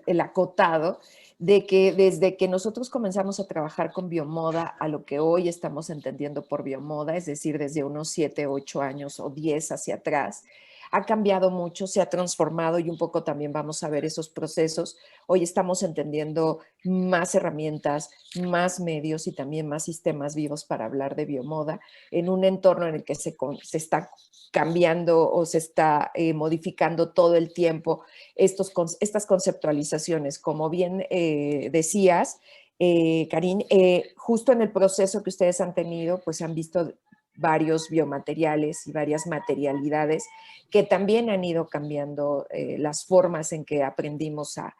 el acotado de que desde que nosotros comenzamos a trabajar con biomoda a lo que hoy estamos entendiendo por biomoda, es decir, desde unos 7, 8 años o 10 hacia atrás, ha cambiado mucho, se ha transformado y un poco también vamos a ver esos procesos. Hoy estamos entendiendo más herramientas, más medios y también más sistemas vivos para hablar de biomoda en un entorno en el que se está cambiando o se está modificando todo el tiempo estas conceptualizaciones. Como bien decías, Karin, justo en el proceso que ustedes han tenido, pues han visto varios biomateriales y varias materialidades que también han ido cambiando las formas en que aprendimos a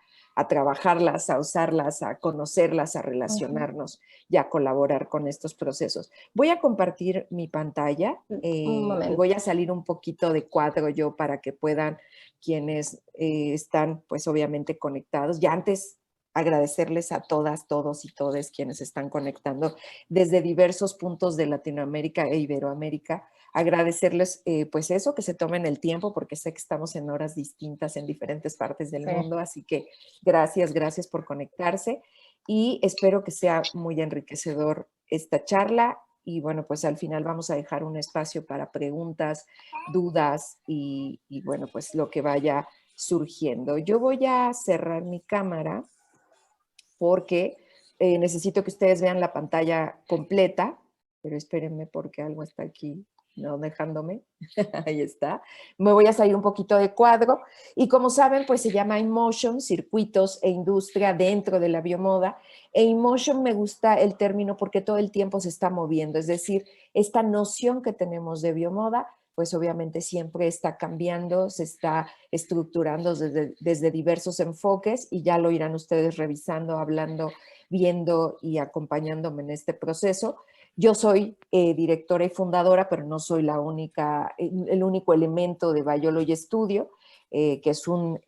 trabajarlas, a usarlas, a conocerlas, a relacionarnos y a colaborar con estos procesos. Voy a compartir mi pantalla y voy a salir un poquito de cuadro yo para que puedan quienes están pues obviamente conectados. Ya antes agradecerles a todas, todos y todes quienes están conectando desde diversos puntos de Latinoamérica e Iberoamérica. Agradecerles pues eso, que se tomen el tiempo porque sé que estamos en horas distintas en diferentes partes del mundo, así que gracias, gracias por conectarse y espero que sea muy enriquecedor esta charla y bueno, pues al final vamos a dejar un espacio para preguntas, dudas y bueno, pues lo que vaya surgiendo. Yo voy a cerrar mi cámara porque necesito que ustedes vean la pantalla completa, pero espérenme porque algo está aquí no dejándome. Ahí está. Me voy a salir un poquito de cuadro y como saben, pues se llama InMotion, circuitos e industria dentro de la biomoda. E InMotion me gusta el término porque todo el tiempo se está moviendo, es decir, esta noción que tenemos de biomoda pues obviamente siempre está cambiando, se está estructurando desde diversos enfoques y ya lo irán ustedes revisando, hablando, viendo y acompañándome en este proceso. Yo soy directora y fundadora, pero no soy la única, el único elemento de Biology Studio, que es un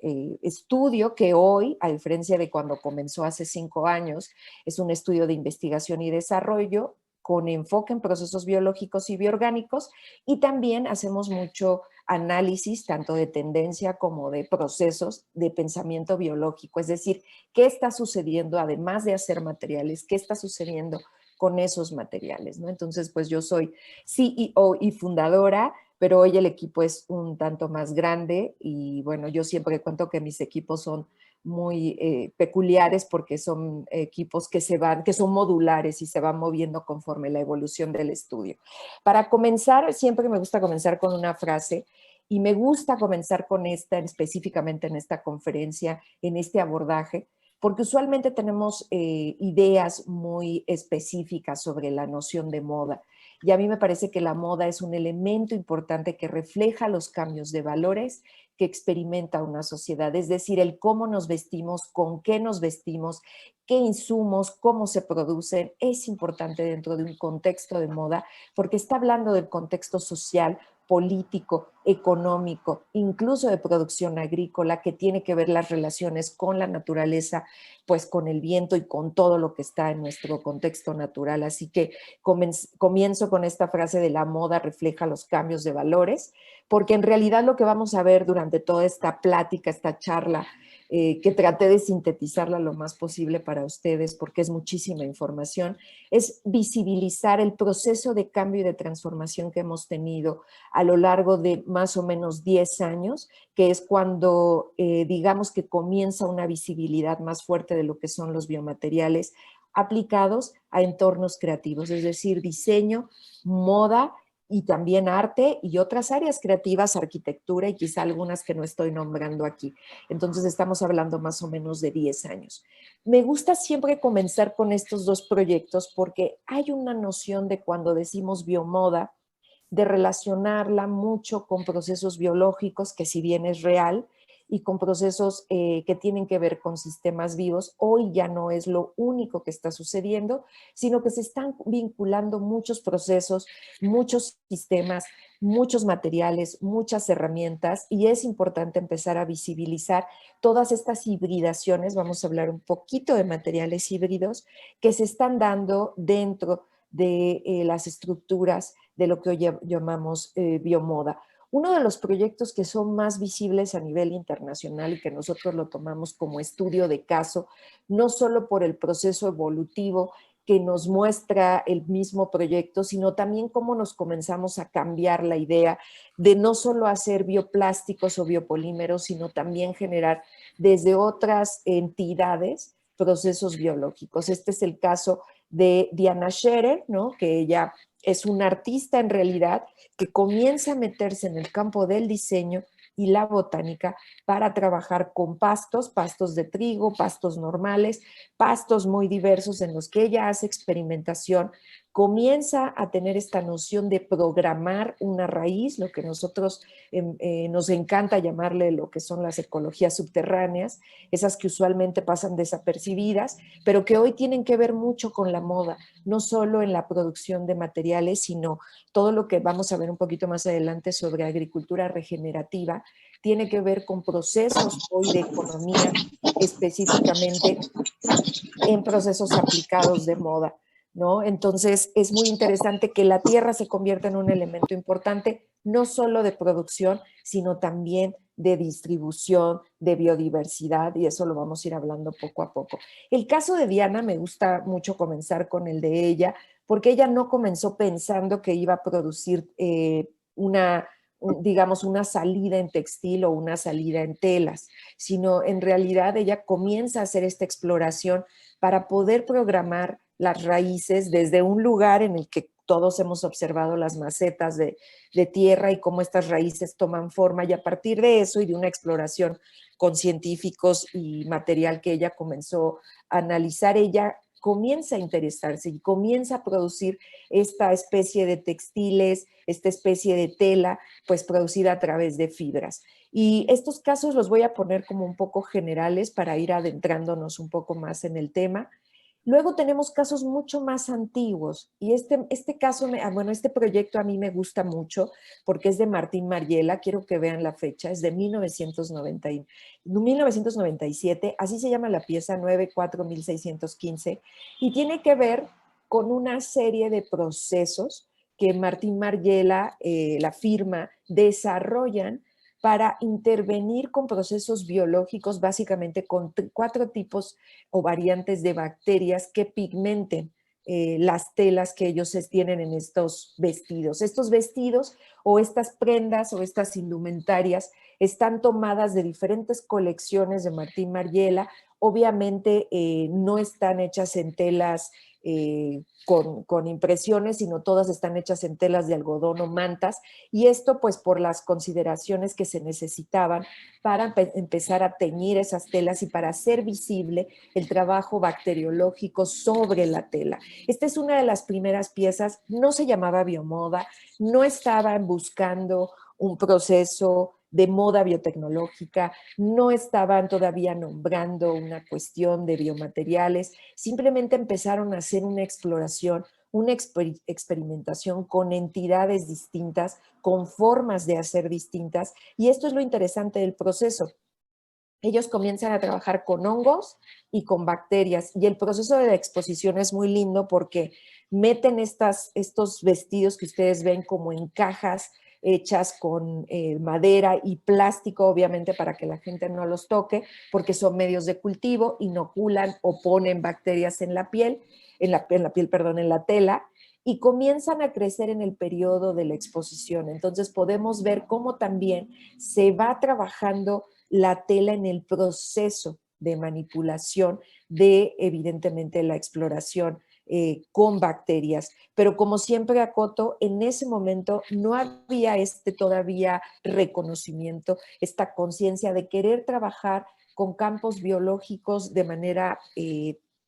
estudio que hoy, a diferencia de cuando comenzó hace 5 años, es un estudio de investigación y desarrollo con enfoque en procesos biológicos y bioorgánicos y también hacemos mucho análisis tanto de tendencia como de procesos de pensamiento biológico, es decir, qué está sucediendo además de hacer materiales, qué está sucediendo con esos materiales, ¿no? Entonces, pues yo soy CEO y fundadora, pero hoy el equipo es un tanto más grande y bueno, yo siempre cuento que mis equipos son muy peculiares porque son equipos que son modulares y se van moviendo conforme la evolución del estudio. Para comenzar, siempre me gusta comenzar con una frase y me gusta comenzar con esta, específicamente en esta conferencia, en este abordaje, porque usualmente tenemos ideas muy específicas sobre la noción de moda. Y a mí me parece que la moda es un elemento importante que refleja los cambios de valores que experimenta una sociedad, es decir, el cómo nos vestimos, con qué nos vestimos, qué insumos, cómo se producen, es importante dentro de un contexto de moda, porque está hablando del contexto social, político, económico, incluso de producción agrícola, que tiene que ver las relaciones con la naturaleza, pues con el viento y con todo lo que está en nuestro contexto natural. Así que comienzo con esta frase de la moda refleja los cambios de valores, porque en realidad lo que vamos a ver durante toda esta plática, esta charla, que traté de sintetizarla lo más posible para ustedes, porque es muchísima información, es visibilizar el proceso de cambio y de transformación que hemos tenido a lo largo de más o menos 10 años, que es cuando digamos que comienza una visibilidad más fuerte de lo que son los biomateriales aplicados a entornos creativos, es decir, diseño, moda, y también arte y otras áreas creativas, arquitectura y quizá algunas que no estoy nombrando aquí. Entonces estamos hablando más o menos de 10 años. Me gusta siempre comenzar con estos dos proyectos porque hay una noción de cuando decimos biomoda, de relacionarla mucho con procesos biológicos, que si bien es real, y con procesos que tienen que ver con sistemas vivos, hoy ya no es lo único que está sucediendo, sino que se están vinculando muchos procesos, muchos sistemas, muchos materiales, muchas herramientas, y es importante empezar a visibilizar todas estas hibridaciones, vamos a hablar un poquito de materiales híbridos, que se están dando dentro de las estructuras de lo que hoy llamamos biomoda. Uno de los proyectos que son más visibles a nivel internacional y que nosotros lo tomamos como estudio de caso, no solo por el proceso evolutivo que nos muestra el mismo proyecto, sino también cómo nos comenzamos a cambiar la idea de no solo hacer bioplásticos o biopolímeros, sino también generar desde otras entidades procesos biológicos. Este es el caso de Diana Scherer, ¿no? Que ella es una artista en realidad que comienza a meterse en el campo del diseño y la botánica para trabajar con pastos, pastos de trigo, pastos normales, pastos muy diversos en los que ella hace experimentación, comienza a tener esta noción de programar una raíz, lo que nosotros nos encanta llamarle lo que son las ecologías subterráneas, esas que usualmente pasan desapercibidas, pero que hoy tienen que ver mucho con la moda, no solo en la producción de materiales, sino todo lo que vamos a ver un poquito más adelante sobre agricultura regenerativa, tiene que ver con procesos hoy de economía, específicamente en procesos aplicados de moda, ¿no? Entonces es muy interesante que la tierra se convierta en un elemento importante, no solo de producción, sino también de distribución, de biodiversidad, y eso lo vamos a ir hablando poco a poco. El caso de Diana, me gusta mucho comenzar con el de ella, porque ella no comenzó pensando que iba a producir digamos, una salida en textil o una salida en telas, sino en realidad ella comienza a hacer esta exploración para poder programar las raíces desde un lugar en el que todos hemos observado las macetas de tierra y cómo estas raíces toman forma, y a partir de eso y de una exploración con científicos y material que ella comenzó a analizar, ella comienza a interesarse y comienza a producir esta especie de textiles, esta especie de tela, pues producida a través de fibras. Y estos casos los voy a poner como un poco generales para ir adentrándonos un poco más en el tema. Luego tenemos casos mucho más antiguos y este caso, bueno, este proyecto a mí me gusta mucho porque es de Martín Margiela, quiero que vean la fecha, es de 1997, así se llama la pieza 94615 y tiene que ver con una serie de procesos que Martín Margiela, la firma, desarrollan para intervenir con procesos biológicos, básicamente con 4 tipos o variantes de bacterias que pigmenten las telas que ellos tienen en estos vestidos. Estos vestidos o estas prendas o estas indumentarias están tomadas de diferentes colecciones de Martín Margiela. Obviamente no están hechas en telas con impresiones, sino todas están hechas en telas de algodón o mantas, y esto pues por las consideraciones que se necesitaban para empezar a teñir esas telas y para hacer visible el trabajo bacteriológico sobre la tela. Esta es una de las primeras piezas, no se llamaba biomoda, no estaban buscando un proceso de moda biotecnológica, no estaban todavía nombrando una cuestión de biomateriales, simplemente empezaron a hacer una exploración, una experimentación con entidades distintas, con formas de hacer distintas, y esto es lo interesante del proceso. Ellos comienzan a trabajar con hongos y con bacterias, y el proceso de la exposición es muy lindo porque meten estos vestidos que ustedes ven como en cajas hechas con madera y plástico, obviamente para que la gente no los toque, porque son medios de cultivo, inoculan o ponen bacterias en la piel, perdón, en la tela, y comienzan a crecer en el periodo de la exposición. Entonces podemos ver cómo también se va trabajando la tela en el proceso de manipulación de, evidentemente, la exploración con bacterias. Pero como siempre acoto, en ese momento no había todavía reconocimiento, esta conciencia de querer trabajar con campos biológicos de manera,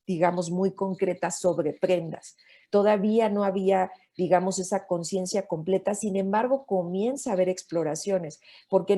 digamos, muy concreta sobre prendas. Todavía no había, digamos, esa conciencia completa. Sin embargo, comienza a haber exploraciones, porque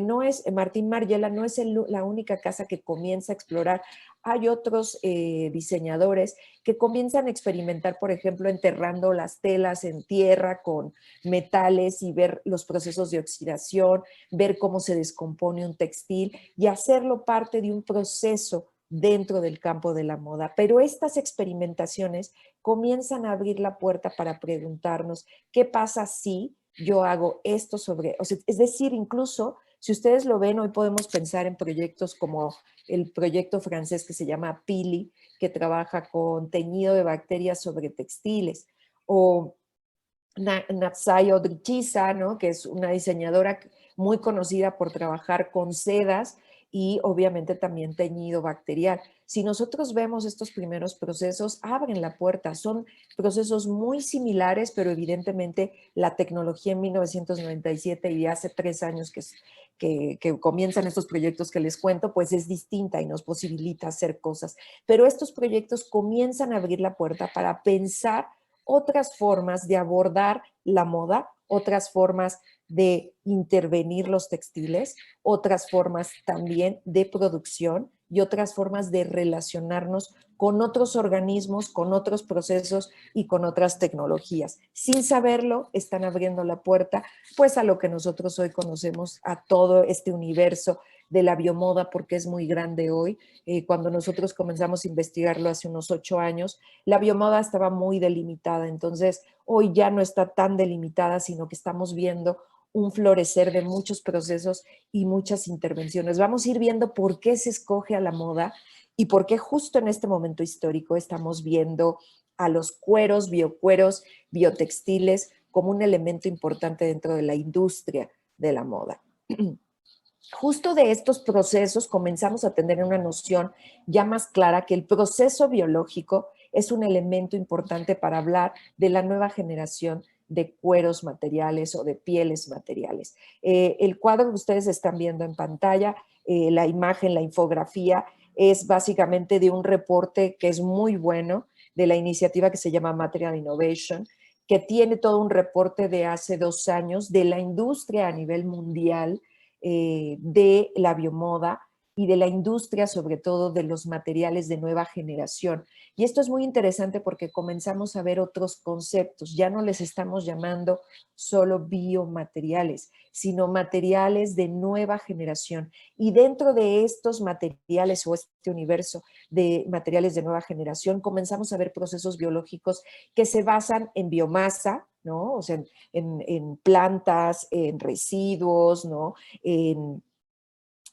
Martín Margiela no es la única casa que comienza a explorar. Hay otros diseñadores que comienzan a experimentar, por ejemplo, enterrando las telas en tierra con metales y ver los procesos de oxidación, ver cómo se descompone un textil y hacerlo parte de un proceso dentro del campo de la moda. Pero estas experimentaciones comienzan a abrir la puerta para preguntarnos qué pasa si yo hago esto sobre, o sea, es decir, incluso si ustedes lo ven, hoy podemos pensar en proyectos como el proyecto francés que se llama Pili, que trabaja con teñido de bacterias sobre textiles, o Natsai Odrichiza, ¿no? Que es una diseñadora muy conocida por trabajar con sedas y obviamente también teñido bacterial. Si nosotros vemos estos primeros procesos, abren la puerta. Son procesos muy similares, pero evidentemente la tecnología en 1997 y hace 3 años que comienzan estos proyectos que les cuento, pues es distinta y nos posibilita hacer cosas. Pero estos proyectos comienzan a abrir la puerta para pensar otras formas de abordar la moda, otras formas de intervenir los textiles, otras formas también de producción y otras formas de relacionarnos con otros organismos, con otros procesos y con otras tecnologías. Sin saberlo, están abriendo la puerta pues a lo que nosotros hoy conocemos, a todo este universo de la biomoda, porque es muy grande hoy. Cuando nosotros comenzamos a investigarlo hace unos 8 años, la biomoda estaba muy delimitada, entonces hoy ya no está tan delimitada, sino que estamos viendo un florecer de muchos procesos y muchas intervenciones. Vamos a ir viendo por qué se escoge a la moda y por qué justo en este momento histórico estamos viendo a los cueros, biocueros, biotextiles como un elemento importante dentro de la industria de la moda. Justo de estos procesos comenzamos a tener una noción ya más clara que el proceso biológico es un elemento importante para hablar de la nueva generación de cueros materiales o de pieles materiales. El cuadro que ustedes están viendo en pantalla, la imagen, la infografía, es básicamente de un reporte que es muy bueno de la iniciativa que se llama Material Innovation, que tiene todo un reporte de hace 2 años de la industria a nivel mundial de la biomoda y de la industria, sobre todo de los materiales de nueva generación. Y esto es muy interesante porque comenzamos a ver otros conceptos. Ya no les estamos llamando solo biomateriales, sino materiales de nueva generación. Y dentro de estos materiales o este universo de materiales de nueva generación, comenzamos a ver procesos biológicos que se basan en biomasa, ¿no? O sea, en plantas, en residuos, ¿no? En,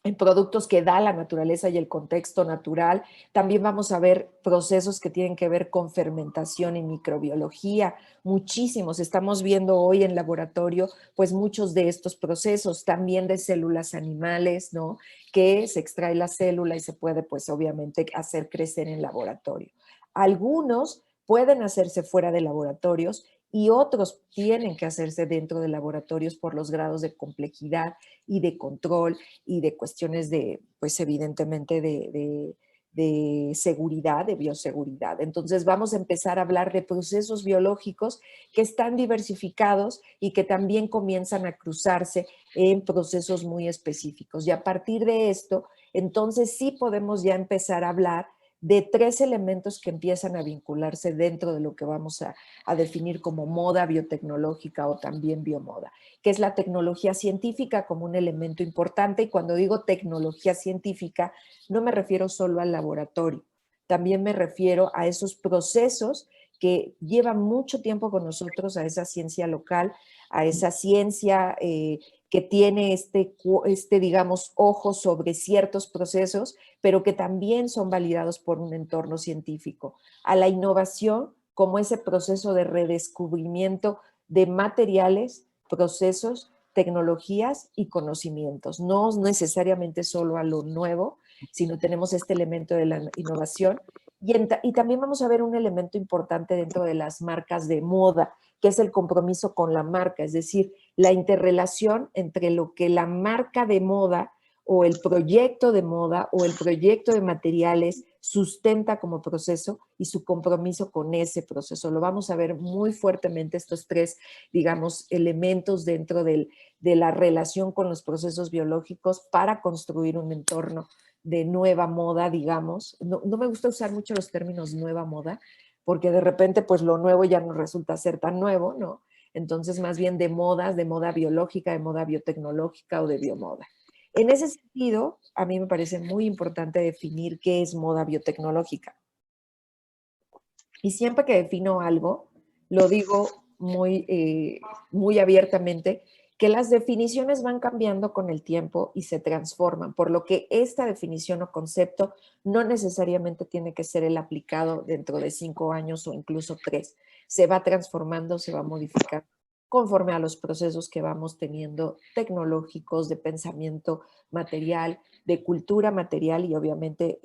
en productos que da la naturaleza y el contexto natural. También vamos a ver procesos que tienen que ver con fermentación y microbiología, muchísimos. Estamos viendo hoy en laboratorio, pues muchos de estos procesos, también de células animales, ¿no? Que se extrae la célula y se puede, pues obviamente, hacer crecer en laboratorio. Algunos pueden hacerse fuera de laboratorios y otros tienen que hacerse dentro de laboratorios por los grados de complejidad y de control y de cuestiones de, pues evidentemente, de seguridad, de bioseguridad. Entonces vamos a empezar a hablar de procesos biológicos que están diversificados y que también comienzan a cruzarse en procesos muy específicos. Y a partir de esto, entonces sí podemos ya empezar a hablar de 3 elementos que empiezan a vincularse dentro de lo que vamos a definir como moda biotecnológica o también biomoda, que es la tecnología científica como un elemento importante. Y cuando digo tecnología científica, no me refiero solo al laboratorio, también me refiero a esos procesos que llevan mucho tiempo con nosotros, a esa ciencia local, a esa ciencia que tiene digamos, ojo sobre ciertos procesos, pero que también son validados por un entorno científico. A la innovación como ese proceso de redescubrimiento de materiales, procesos, tecnologías y conocimientos. No necesariamente solo a lo nuevo, sino tenemos este elemento de la innovación. Y también vamos a ver un elemento importante dentro de las marcas de moda, que es el compromiso con la marca, es decir, la interrelación entre lo que la marca de moda o el proyecto de moda o el proyecto de materiales sustenta como proceso y su compromiso con ese proceso. Lo vamos a ver muy fuertemente estos 3, digamos, elementos dentro de la relación con los procesos biológicos para construir un entorno de nueva moda, digamos. No me gusta usar mucho los términos nueva moda, porque de repente pues lo nuevo ya no resulta ser tan nuevo, ¿no? Entonces más bien de modas, de moda biológica, de moda biotecnológica o de biomoda. En ese sentido, a mí me parece muy importante definir qué es moda biotecnológica. Y siempre que defino algo, lo digo muy abiertamente que las definiciones van cambiando con el tiempo y se transforman, por lo que esta definición o concepto no necesariamente tiene que ser el aplicado dentro de 5 años o incluso 3. Se va transformando, se va modificando conforme a los procesos que vamos teniendo tecnológicos, de pensamiento material, de cultura material y obviamente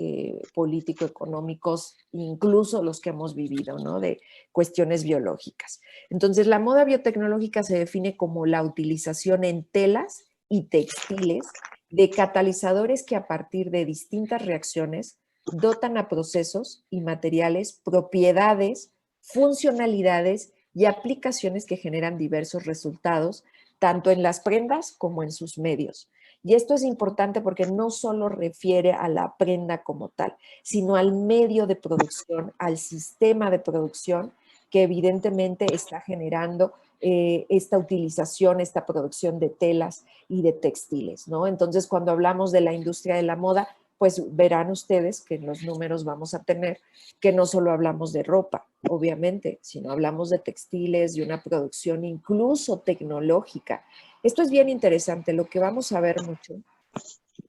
político-económicos, incluso los que hemos vivido, ¿no? De cuestiones biológicas. Entonces, la moda biotecnológica se define como la utilización en telas y textiles de catalizadores que a partir de distintas reacciones dotan a procesos y materiales propiedades, funcionalidades y aplicaciones que generan diversos resultados, tanto en las prendas como en sus medios. Y esto es importante porque no solo refiere a la prenda como tal, sino al medio de producción, al sistema de producción que evidentemente está generando esta utilización, esta producción de telas y de textiles, ¿no? Entonces, cuando hablamos de la industria de la moda, pues verán ustedes que en los números vamos a tener que no solo hablamos de ropa, obviamente, sino hablamos de textiles, de una producción incluso tecnológica. Esto es bien interesante. Lo que vamos a ver mucho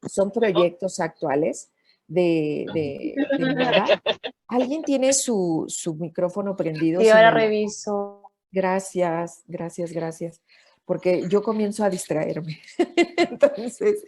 son proyectos actuales de moda. ¿Alguien tiene su micrófono prendido? Sí, Si ahora me lo... reviso. Gracias, gracias, gracias, porque yo comienzo a distraerme. Entonces,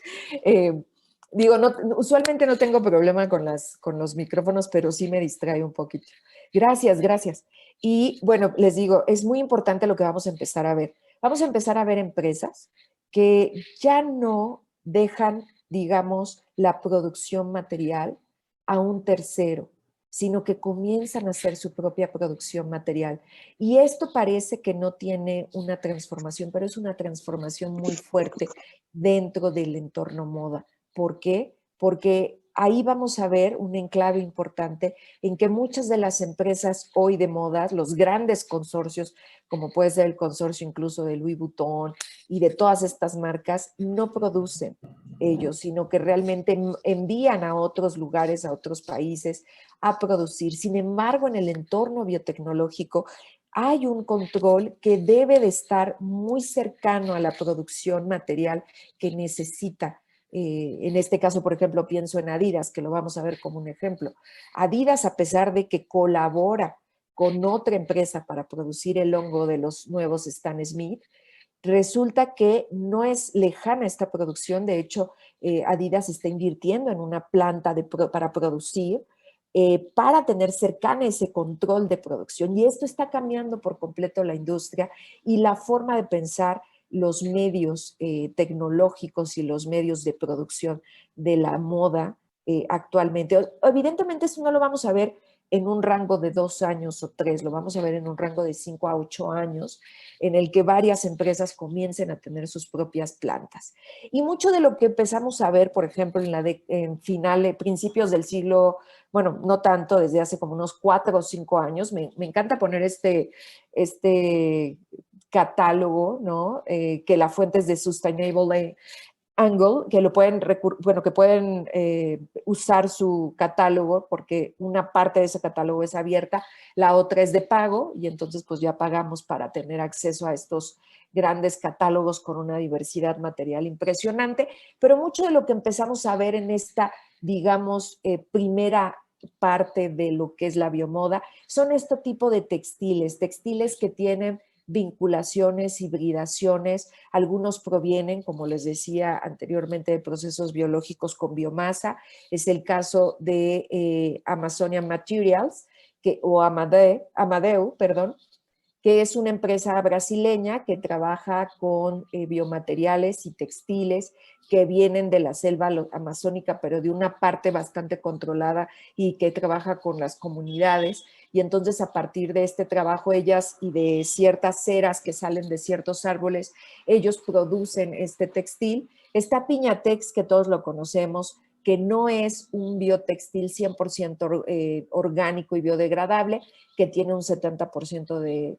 digo, no, usualmente no tengo problema con los micrófonos, pero sí me distrae un poquito. Gracias, gracias. Y bueno, les digo, es muy importante lo que vamos a empezar a ver. Vamos a empezar a ver empresas que ya no dejan, digamos, la producción material a un tercero, sino que comienzan a hacer su propia producción material. Y esto parece que no tiene una transformación, pero es una transformación muy fuerte dentro del entorno moda. ¿Por qué? Porque ahí vamos a ver un enclave importante en que muchas de las empresas hoy de modas, los grandes consorcios, como puede ser el consorcio incluso de Louis Vuitton y de todas estas marcas, no producen ellos, sino que realmente envían a otros lugares, a otros países, a producir. Sin embargo, en el entorno biotecnológico hay un control que debe de estar muy cercano a la producción material que necesita. En este caso, por ejemplo, pienso en Adidas, que lo vamos a ver como un ejemplo. Adidas, a pesar de que colabora con otra empresa para producir el hongo de los nuevos Stan Smith, resulta que no es lejana esta producción. De hecho, Adidas está invirtiendo en una planta para producir, para tener cercana ese control de producción. Y esto está cambiando por completo la industria y la forma de pensar los medios tecnológicos y los medios de producción de la moda actualmente. Evidentemente, eso no lo vamos a ver en un rango de 2 años o 3, lo vamos a ver en un rango de 5 a 8 años, en el que varias empresas comiencen a tener sus propias plantas. Y mucho de lo que empezamos a ver, por ejemplo, en principios del siglo, bueno, no tanto, desde hace como unos 4 o 5 años, me encanta poner este catálogo, ¿no? Que la fuente es de Sustainable Angle, que lo pueden, bueno, que pueden usar su catálogo, porque una parte de ese catálogo es abierta, la otra es de pago, y entonces pues ya pagamos para tener acceso a estos grandes catálogos con una diversidad material impresionante, pero mucho de lo que empezamos a ver en esta, digamos, primera parte de lo que es la biomoda, son este tipo de textiles que tienen vinculaciones, hibridaciones. Algunos provienen, como les decía anteriormente, de procesos biológicos con biomasa. Es el caso de Amazonia Materials o Amadeu, perdón, que es una empresa brasileña que trabaja con biomateriales y textiles que vienen de la selva amazónica, pero de una parte bastante controlada y que trabaja con las comunidades. Y entonces a partir de este trabajo ellas y de ciertas ceras que salen de ciertos árboles, ellos producen este textil. Está Piñatex, que todos lo conocemos, que no es un biotextil 100% orgánico y biodegradable, que tiene un 70% de,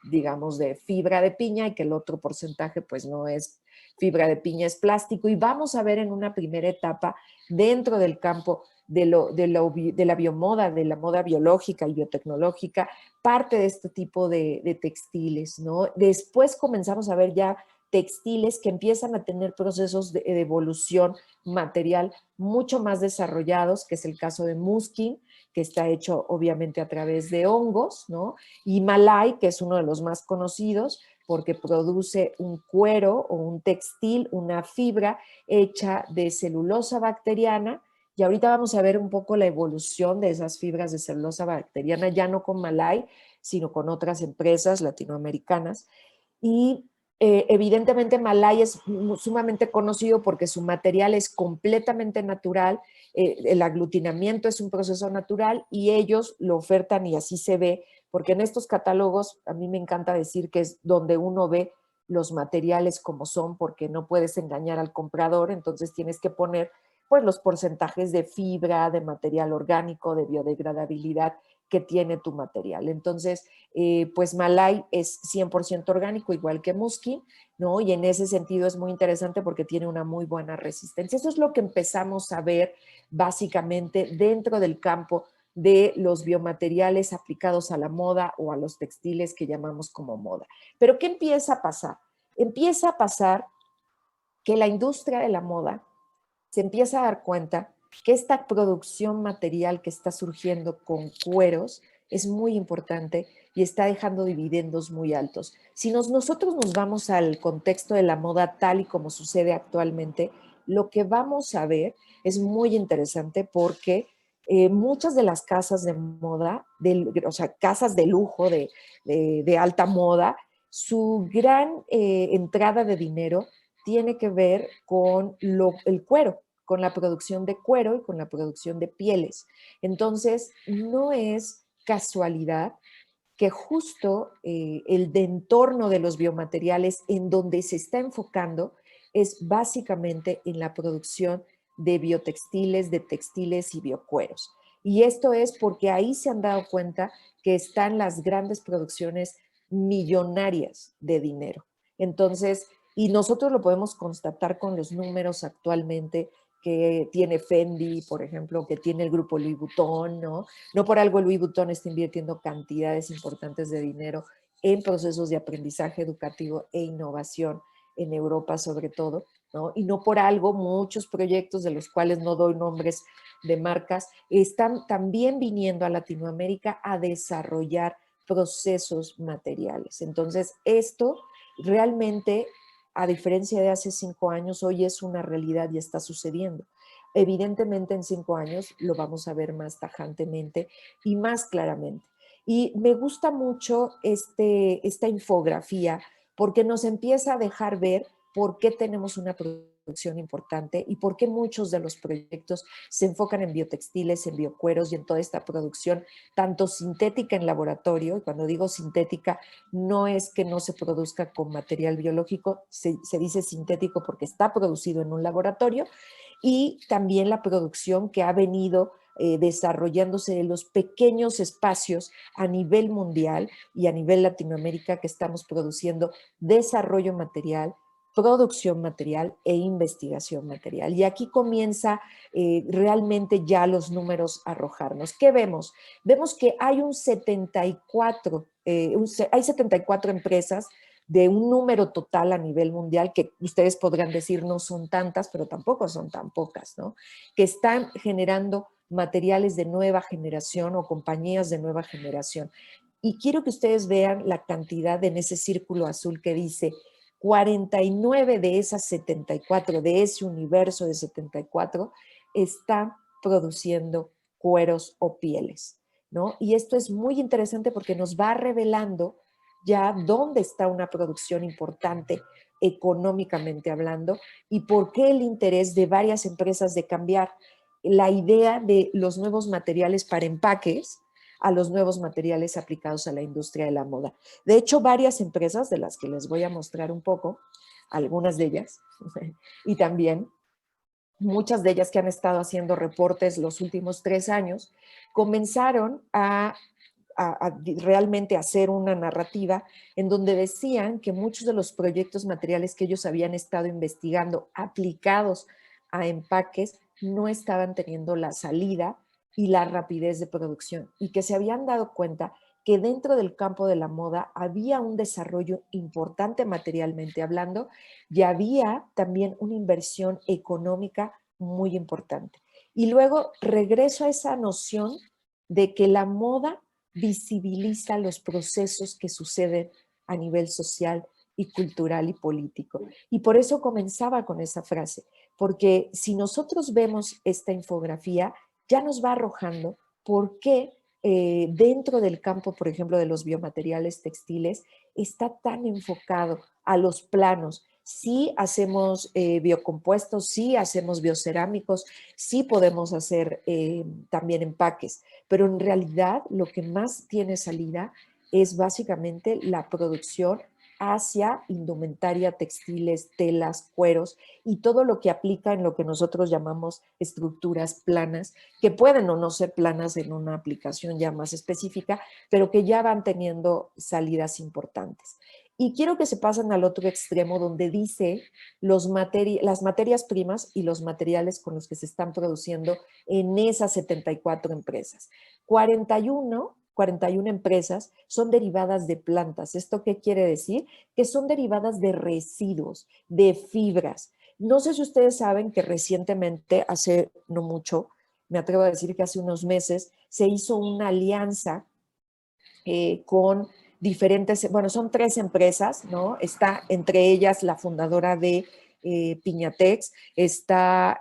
digamos, de fibra de piña y que el otro porcentaje pues no es fibra de piña, es plástico. Y vamos a ver en una primera etapa dentro del campo de la biomoda, de la moda biológica y biotecnológica, parte de este tipo de textiles, ¿no? Después comenzamos a ver ya textiles que empiezan a tener procesos de evolución material mucho más desarrollados, que es el caso de Muskin, que está hecho obviamente a través de hongos, ¿no? Y Malay, que es uno de los más conocidos, porque produce un cuero o un textil, una fibra hecha de celulosa bacteriana. Y ahorita vamos a ver un poco la evolución de esas fibras de celulosa bacteriana, ya no con Malay, sino con otras empresas latinoamericanas. Y evidentemente Malay es sumamente conocido porque su material es completamente natural, el aglutinamiento es un proceso natural y ellos lo ofertan y así se ve, porque en estos catálogos a mí me encanta decir que es donde uno ve los materiales como son, porque no puedes engañar al comprador, entonces tienes que poner pues los porcentajes de fibra, de material orgánico, de biodegradabilidad que tiene tu material. Entonces, pues Malay es 100% orgánico, igual que Muskin, ¿no? Y en ese sentido es muy interesante porque tiene una muy buena resistencia. Eso es lo que empezamos a ver básicamente dentro del campo de los biomateriales aplicados a la moda o a los textiles que llamamos como moda. Pero ¿qué empieza a pasar? Empieza a pasar que la industria de la moda se empieza a dar cuenta que esta producción material que está surgiendo con cueros es muy importante y está dejando dividendos muy altos. Si nosotros nos vamos al contexto de la moda tal y como sucede actualmente, lo que vamos a ver es muy interesante porque muchas de las casas de moda, o sea, casas de lujo, de alta moda, su gran entrada de dinero tiene que ver con el cuero, con la producción de cuero y con la producción de pieles. Entonces, no es casualidad que justo el de entorno de los biomateriales en donde se está enfocando es básicamente en la producción de biotextiles, de textiles y biocueros. Y esto es porque ahí se han dado cuenta que están las grandes producciones millonarias de dinero. Entonces, y nosotros lo podemos constatar con los números actualmente que tiene Fendi, por ejemplo, que tiene el grupo Louis Vuitton, ¿no? No por algo Louis Vuitton está invirtiendo cantidades importantes de dinero en procesos de aprendizaje educativo e innovación en Europa sobre todo, ¿no? Y no por algo muchos proyectos de los cuales no doy nombres de marcas están también viniendo a Latinoamérica a desarrollar procesos materiales. Entonces, esto realmente, a diferencia de hace 5 años, hoy es una realidad y está sucediendo. Evidentemente en 5 años lo vamos a ver más tajantemente y más claramente. Y me gusta mucho esta infografía porque nos empieza a dejar ver por qué tenemos una producción importante y por qué muchos de los proyectos se enfocan en biotextiles, en biocueros y en toda esta producción, tanto sintética en laboratorio, y cuando digo sintética, no es que no se produzca con material biológico, se dice sintético porque está producido en un laboratorio, y también la producción que ha venido desarrollándose en los pequeños espacios a nivel mundial y a nivel Latinoamérica que estamos produciendo desarrollo material, producción material e investigación material. Y aquí comienza realmente ya los números a arrojarnos. ¿Qué vemos? Vemos que hay hay 74 empresas de un número total a nivel mundial, que ustedes podrán decir no son tantas, pero tampoco son tan pocas, ¿no? Que están generando materiales de nueva generación o compañías de nueva generación. Y quiero que ustedes vean la cantidad en ese círculo azul que dice 49 de esas 74, de ese universo de 74, están produciendo cueros o pieles, ¿no? Y esto es muy interesante porque nos va revelando ya dónde está una producción importante económicamente hablando y por qué el interés de varias empresas de cambiar la idea de los nuevos materiales para empaques a los nuevos materiales aplicados a la industria de la moda. De hecho, varias empresas de las que les voy a mostrar un poco, algunas de ellas, y también muchas de ellas que han estado haciendo reportes los últimos 3 años, comenzaron a realmente hacer una narrativa en donde decían que muchos de los proyectos materiales que ellos habían estado investigando aplicados a empaques no estaban teniendo la salida y la rapidez de producción y que se habían dado cuenta que dentro del campo de la moda había un desarrollo importante materialmente hablando y había también una inversión económica muy importante. Y luego regreso a esa noción de que la moda visibiliza los procesos que suceden a nivel social y cultural y político. Y por eso comenzaba con esa frase, porque si nosotros vemos esta infografía, ya nos va arrojando por qué dentro del campo, por ejemplo, de los biomateriales textiles, está tan enfocado a los planos. Sí hacemos biocompuestos, sí hacemos biocerámicos, sí podemos hacer también empaques, pero en realidad lo que más tiene salida es básicamente la producción hacia indumentaria, textiles, telas, cueros y todo lo que aplica en lo que nosotros llamamos estructuras planas, que pueden o no ser planas en una aplicación ya más específica, pero que ya van teniendo salidas importantes. Y quiero que se pasen al otro extremo donde dice las materias primas y los materiales con los que se están produciendo en esas 74 empresas. 41 empresas son derivadas de plantas. ¿Esto qué quiere decir? Que son derivadas de residuos, de fibras. No sé si ustedes saben que recientemente, hace no mucho, me atrevo a decir que hace unos meses, se hizo una alianza con diferentes, bueno, son 3 empresas, ¿no? Está entre ellas la fundadora de Piñatex, está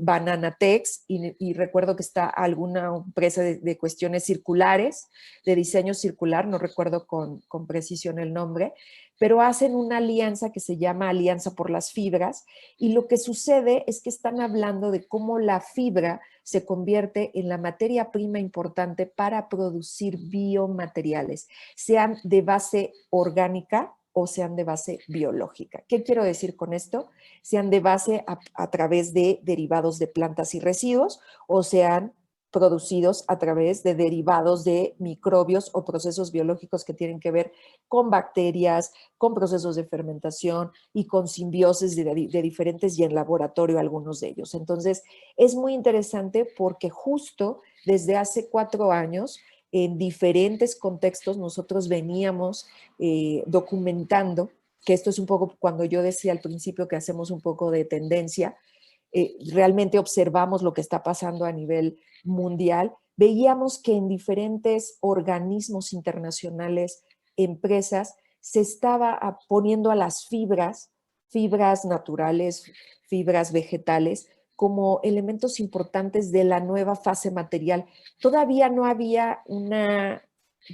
Bananatex y recuerdo que está alguna empresa de cuestiones circulares, de diseño circular, no recuerdo con precisión el nombre, pero hacen una alianza que se llama Alianza por las Fibras y lo que sucede es que están hablando de cómo la fibra se convierte en la materia prima importante para producir biomateriales, sean de base orgánica o sean de base biológica. ¿Qué quiero decir con esto? Sean de base a través de derivados de plantas y residuos o sean producidos a través de derivados de microbios o procesos biológicos que tienen que ver con bacterias, con procesos de fermentación y con simbiosis de diferentes y en laboratorio algunos de ellos. Entonces, es muy interesante porque justo desde hace 4 años, en diferentes contextos, nosotros veníamos documentando, que esto es un poco cuando yo decía al principio que hacemos un poco de tendencia, realmente observamos lo que está pasando a nivel mundial, veíamos que en diferentes organismos internacionales, empresas, se estaba poniendo a las fibras naturales, fibras vegetales, como elementos importantes de la nueva fase material. Todavía no había una,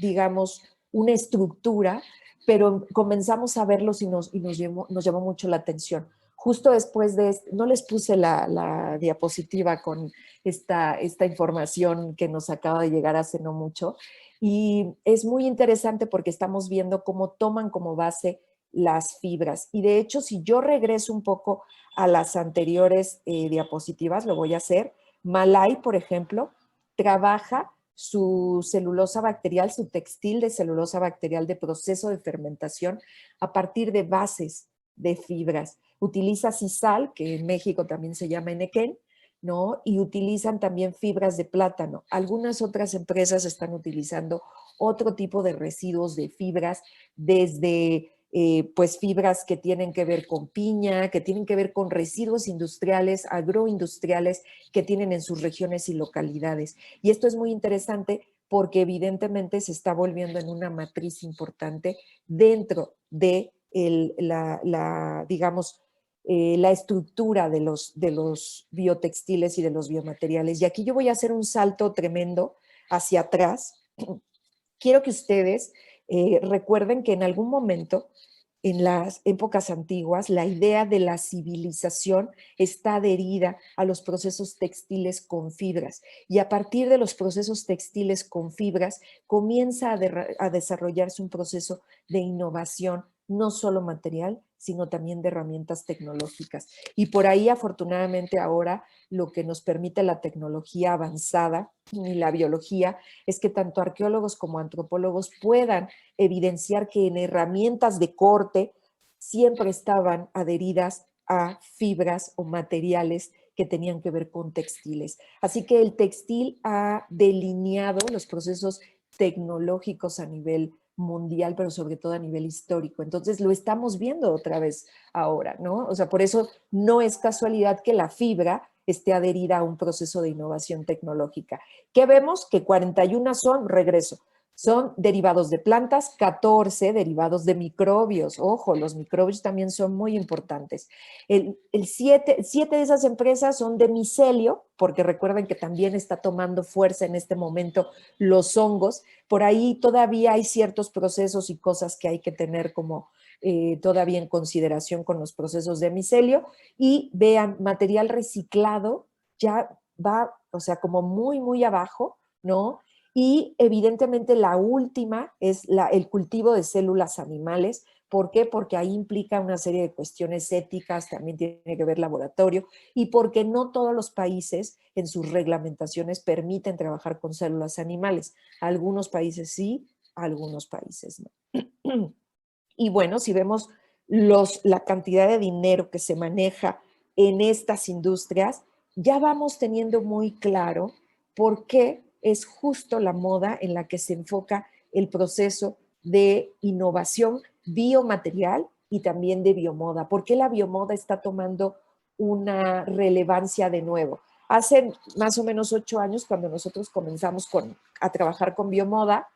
digamos, una estructura, pero comenzamos a verlos y nos llamó mucho la atención. Justo después de, no les puse la diapositiva con esta información que nos acaba de llegar hace no mucho, y es muy interesante porque estamos viendo cómo toman como base las fibras. Y de hecho, si yo regreso un poco a las anteriores diapositivas, lo voy a hacer. Malay, por ejemplo, trabaja su celulosa bacterial, su textil de celulosa bacterial de proceso de fermentación a partir de bases de fibras. Utiliza sisal, que en México también se llama enequén, ¿no? Y utilizan también fibras de plátano. Algunas otras empresas están utilizando otro tipo de residuos de fibras, desde pues fibras que tienen que ver con piña, que tienen que ver con residuos industriales, agroindustriales que tienen en sus regiones y localidades. Y esto es muy interesante porque evidentemente se está volviendo en una matriz importante dentro de digamos, la estructura de los biotextiles y de los biomateriales. Y aquí yo voy a hacer un salto tremendo hacia atrás. Quiero que ustedes recuerden que en algún momento, en las épocas antiguas, la idea de la civilización está adherida a los procesos textiles con fibras. Y a partir de los procesos textiles con fibras, comienza a desarrollarse un proceso de innovación, no solo material, sino también de herramientas tecnológicas. Y por ahí, afortunadamente, ahora lo que nos permite la tecnología avanzada y la biología es que tanto arqueólogos como antropólogos puedan evidenciar que en herramientas de corte siempre estaban adheridas a fibras o materiales que tenían que ver con textiles. Así que el textil ha delineado los procesos tecnológicos a nivel mundial, pero sobre todo a nivel histórico. Entonces lo estamos viendo otra vez ahora, ¿no? O sea, por eso no es casualidad que la fibra esté adherida a un proceso de innovación tecnológica. ¿Qué vemos? Que 41 son, regreso, son derivados de plantas, 14 derivados de microbios. Ojo, los microbios también son muy importantes. Siete de esas empresas son de micelio, porque recuerden que también está tomando fuerza en este momento los hongos. Por ahí todavía hay ciertos procesos y cosas que hay que tener como todavía en consideración con los procesos de micelio. Y vean, material reciclado ya va, o sea, como muy, muy abajo, ¿no? Y evidentemente la última es el cultivo de células animales. ¿Por qué? Porque ahí implica una serie de cuestiones éticas, también tiene que ver laboratorio, y porque no todos los países en sus reglamentaciones permiten trabajar con células animales. Algunos países sí, algunos países no. Y bueno, si vemos la cantidad de dinero que se maneja en estas industrias, ya vamos teniendo muy claro por qué es justo la moda en la que se enfoca el proceso de innovación biomaterial y también de biomoda. ¿Por qué la biomoda está tomando una relevancia de nuevo? Hace más o menos 8 años, cuando nosotros comenzamos a trabajar con biomoda,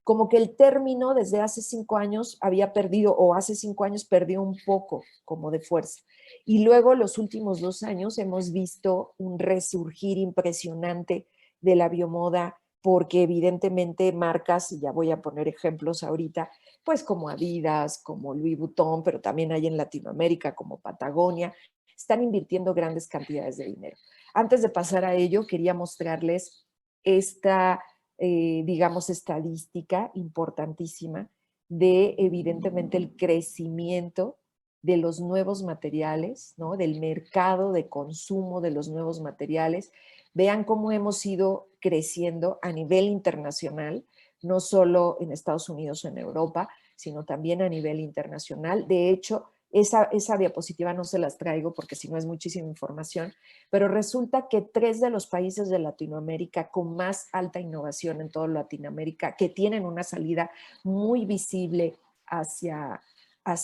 como que el término desde hace 5 años había perdido, o hace 5 años perdió un poco como de fuerza. Y luego los últimos 2 años hemos visto un resurgir impresionante de la biomoda, porque evidentemente marcas, y ya voy a poner ejemplos ahorita, pues como Adidas, como Louis Vuitton, pero también hay en Latinoamérica como Patagonia, están invirtiendo grandes cantidades de dinero. Antes de pasar a ello, quería mostrarles esta digamos, estadística importantísima de, evidentemente, el crecimiento de los nuevos materiales, ¿no? Del mercado de consumo de los nuevos materiales. Vean cómo hemos ido creciendo a nivel internacional, no solo en Estados Unidos o en Europa, sino también a nivel internacional. De hecho, esa diapositiva no se las traigo porque si no es muchísima información, pero resulta que 3 de los países de Latinoamérica con más alta innovación en toda Latinoamérica, que tienen una salida muy visible hacia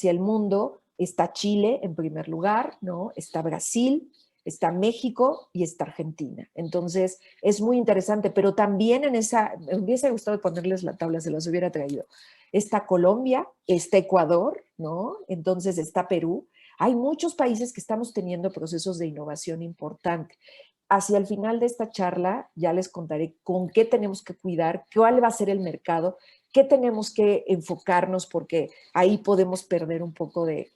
el mundo, está Chile en primer lugar, ¿no? Está Brasil, está México y está Argentina. Entonces, es muy interesante, pero también me hubiese gustado ponerles la tabla, se las hubiera traído. Está Colombia, está Ecuador, ¿no? Entonces está Perú. Hay muchos países que estamos teniendo procesos de innovación importante. Hacia el final de esta charla ya les contaré con qué tenemos que cuidar, cuál va a ser el mercado, qué tenemos que enfocarnos, porque ahí podemos perder un poco de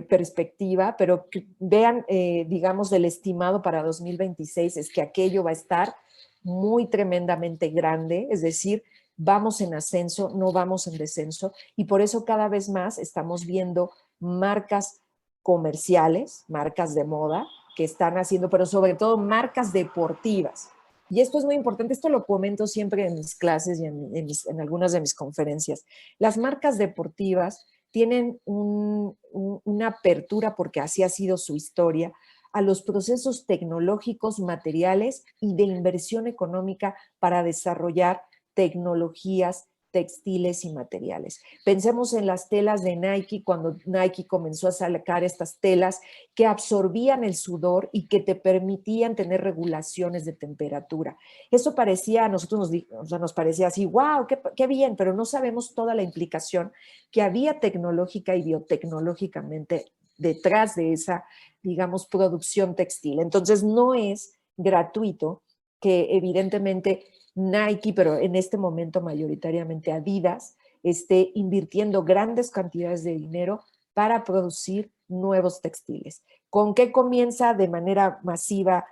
perspectiva, pero que vean, digamos, el estimado para 2026 es que aquello va a estar muy tremendamente grande, es decir, vamos en ascenso, no vamos en descenso, y por eso cada vez más estamos viendo marcas comerciales, marcas de moda que están haciendo, pero sobre todo marcas deportivas. Y esto es muy importante, esto lo comento siempre en mis clases y en algunas de mis conferencias. Las marcas deportivas tienen una apertura, porque así ha sido su historia, a los procesos tecnológicos, materiales y de inversión económica para desarrollar tecnologías textiles y materiales. Pensemos en las telas de Nike, cuando Nike comenzó a sacar estas telas que absorbían el sudor y que te permitían tener regulaciones de temperatura. Eso parecía, a nosotros nos parecía así, wow, qué bien, pero no sabemos toda la implicación que había tecnológica y biotecnológicamente detrás de esa, digamos, producción textil. Entonces, no es gratuito que evidentemente Nike, pero en este momento mayoritariamente Adidas, esté invirtiendo grandes cantidades de dinero para producir nuevos textiles. ¿Con qué comienza de manera masiva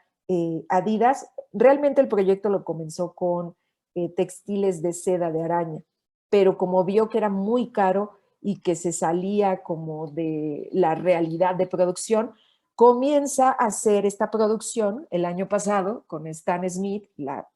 Adidas? Realmente el proyecto lo comenzó con textiles de seda de araña, pero como vio que era muy caro y que se salía como de la realidad de producción, comienza a hacer esta producción el año pasado con Stan Smith,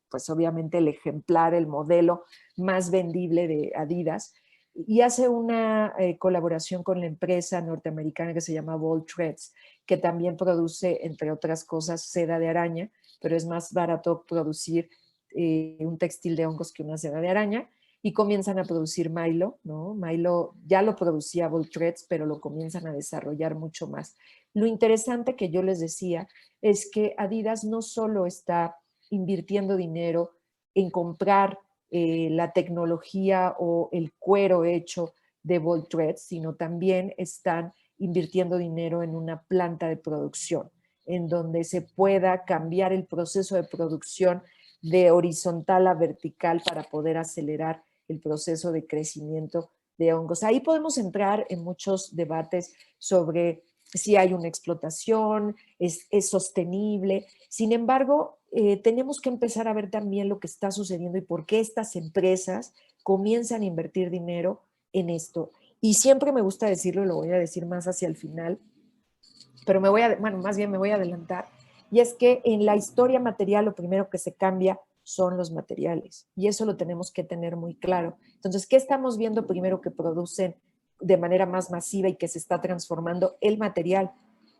pues obviamente el ejemplar, el modelo más vendible de Adidas, y hace una colaboración con la empresa norteamericana que se llama Bold Threads, que también produce, entre otras cosas, seda de araña, pero es más barato producir un textil de hongos que una seda de araña, y comienzan a producir Milo, ¿no? Milo ya lo producía Bold Threads, pero lo comienzan a desarrollar mucho más. Lo interesante que yo les decía es que Adidas no solo está invirtiendo dinero en comprar la tecnología o el cuero hecho de Bold Threads, sino también están invirtiendo dinero en una planta de producción, en donde se pueda cambiar el proceso de producción de horizontal a vertical para poder acelerar el proceso de crecimiento de hongos. Ahí podemos entrar en muchos debates sobre si hay una explotación, es sostenible. Sin embargo, tenemos que empezar a ver también lo que está sucediendo y por qué estas empresas comienzan a invertir dinero en esto. Y siempre me gusta decirlo, lo voy a decir más hacia el final, pero más bien me voy a adelantar, y es que en la historia material lo primero que se cambia son los materiales, y eso lo tenemos que tener muy claro. Entonces, ¿qué estamos viendo primero que producen de manera más masiva y que se está transformando? El material.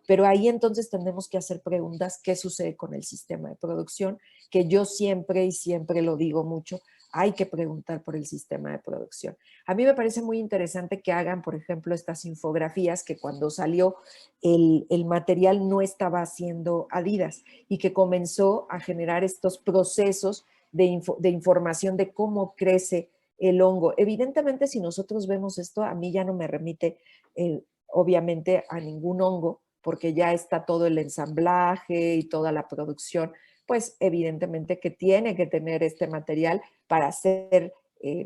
Pero ahí entonces tenemos que hacer preguntas, ¿qué sucede con el sistema de producción? Que yo siempre y siempre lo digo mucho, hay que preguntar por el sistema de producción. A mí me parece muy interesante que hagan, por ejemplo, estas infografías que cuando salió el material no estaba haciendo Adidas y que comenzó a generar estos procesos de información de cómo crece el hongo. Evidentemente, si nosotros vemos esto, a mí ya no me remite, obviamente, a ningún hongo, porque ya está todo el ensamblaje y toda la producción, pues evidentemente que tiene que tener este material para ser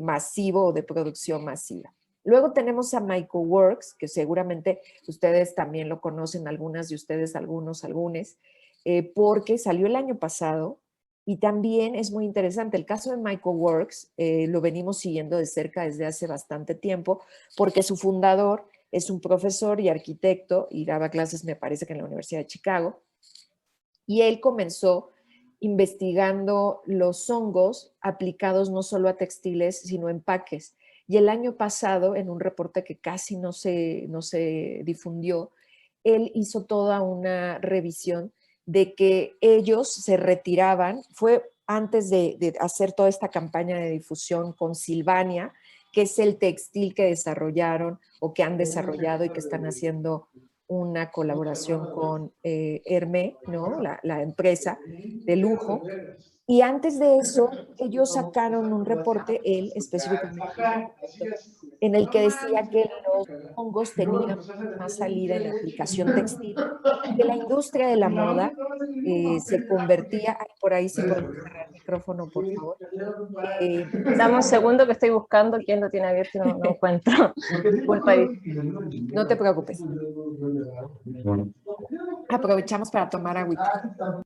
masivo o de producción masiva. Luego tenemos a MycoWorks, que seguramente ustedes también lo conocen, algunas de ustedes, algunos, porque salió el año pasado y también es muy interesante. El caso de MycoWorks lo venimos siguiendo de cerca desde hace bastante tiempo, porque su fundador es un profesor y arquitecto y daba clases, me parece que en la Universidad de Chicago, y él comenzó investigando los hongos aplicados no solo a textiles, sino a empaques. Y el año pasado, en un reporte que casi no se difundió, él hizo toda una revisión de que ellos se retiraban, fue antes de hacer toda esta campaña de difusión con Silvania, que es el textil que desarrollaron o que han desarrollado y que están haciendo una colaboración con Hermé, ¿no? La empresa de lujo. Y antes de eso, ellos sacaron un reporte, él específicamente, en el que decía que los hongos tenían más salida en aplicación textil y que la industria de la moda se convertía, ay, por ahí sí podemos cerrar el micrófono, por favor. Dame un segundo que estoy buscando quién lo tiene abierto y no encuentro. Disculpa ahí. No te preocupes. Aprovechamos para tomar agüita.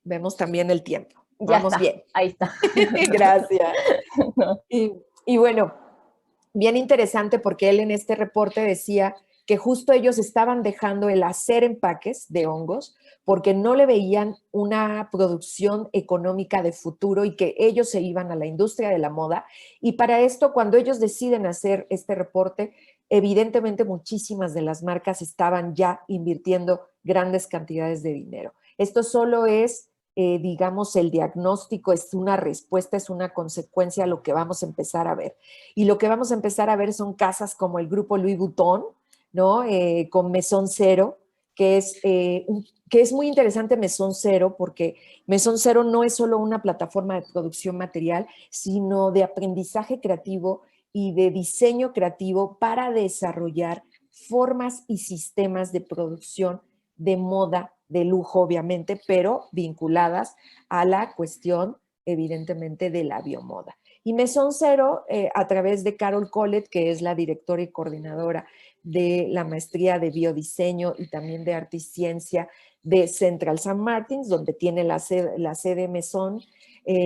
Vemos también el tiempo. Ya Vamos está, bien. ahí está. Gracias. No. Y bueno, bien interesante porque él en este reporte decía que justo ellos estaban dejando el hacer empaques de hongos porque no le veían una producción económica de futuro y que ellos se iban a la industria de la moda. Y para esto, cuando ellos deciden hacer este reporte, evidentemente muchísimas de las marcas estaban ya invirtiendo grandes cantidades de dinero. Esto solo es digamos, el diagnóstico, es una respuesta, es una consecuencia a lo que vamos a empezar a ver. Y lo que vamos a empezar a ver son casas como el grupo Louis Vuitton, ¿no? Con Maison Zero, que es muy interesante Maison Zero, porque Maison Zero no es solo una plataforma de producción material, sino de aprendizaje creativo y de diseño creativo para desarrollar formas y sistemas de producción de moda, de lujo, obviamente, pero vinculadas a la cuestión, evidentemente, de la biomoda. Y Maison Zero, a través de Carol Collett, que es la directora y coordinadora de la maestría de biodiseño y también de arte y ciencia de Central St. Martins, donde tiene la sede Maison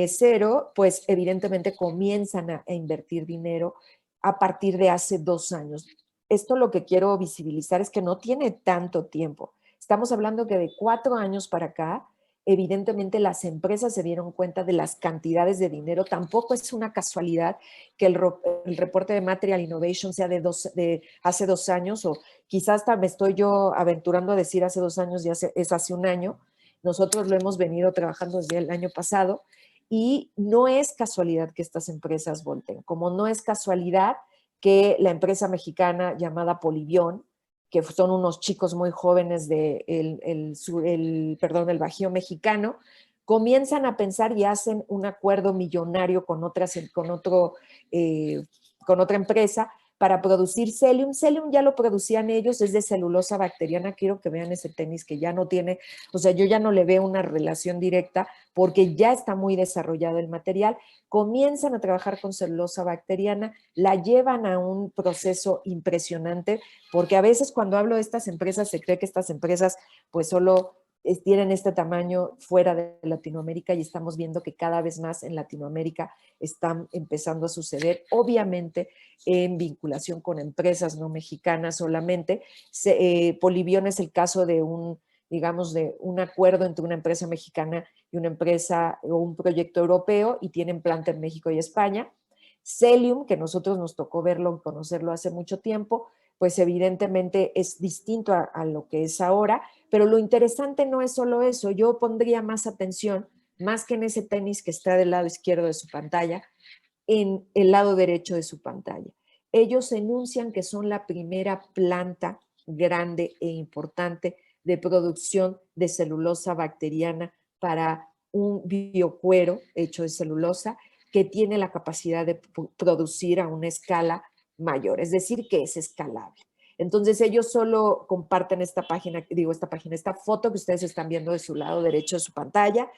Zero, pues evidentemente comienzan a invertir dinero a partir de hace 2 años. Esto lo que quiero visibilizar es que no tiene tanto tiempo. Estamos hablando que de 4 años para acá, evidentemente las empresas se dieron cuenta de las cantidades de dinero. Tampoco es una casualidad que el reporte de Material Innovation sea de hace 2 años, o quizás hasta me estoy yo aventurando a decir hace 2 años, ya es hace un año. Nosotros lo hemos venido trabajando desde el año pasado y no es casualidad que estas empresas volten, como no es casualidad que la empresa mexicana llamada Polivión, que son unos chicos muy jóvenes del Bajío mexicano, comienzan a pensar y hacen un acuerdo millonario con otra empresa para producir Celium. Celium ya lo producían ellos, es de celulosa bacteriana. Quiero que vean ese tenis que ya no tiene, o sea, yo ya no le veo una relación directa porque ya está muy desarrollado el material. Comienzan a trabajar con celulosa bacteriana, la llevan a un proceso impresionante, porque a veces cuando hablo de estas empresas se cree que estas empresas pues solo tienen este tamaño fuera de Latinoamérica, y estamos viendo que cada vez más en Latinoamérica están empezando a suceder, obviamente en vinculación con empresas no mexicanas solamente. Polivión es el caso de digamos, de un acuerdo entre una empresa mexicana y una empresa o un proyecto europeo, y tienen planta en México y España. Celium, que nosotros nos tocó verlo, conocerlo hace mucho tiempo, pues evidentemente es distinto a lo que es ahora, pero lo interesante no es solo eso. Yo pondría más atención, más que en ese tenis que está del lado izquierdo de su pantalla, en el lado derecho de su pantalla. Ellos enuncian que son la primera planta grande e importante de producción de celulosa bacteriana para un biocuero hecho de celulosa, que tiene la capacidad de producir a una escala mayor, es decir, que es escalable. Entonces ellos solo comparten esta foto que ustedes están viendo de su lado derecho de su pantalla,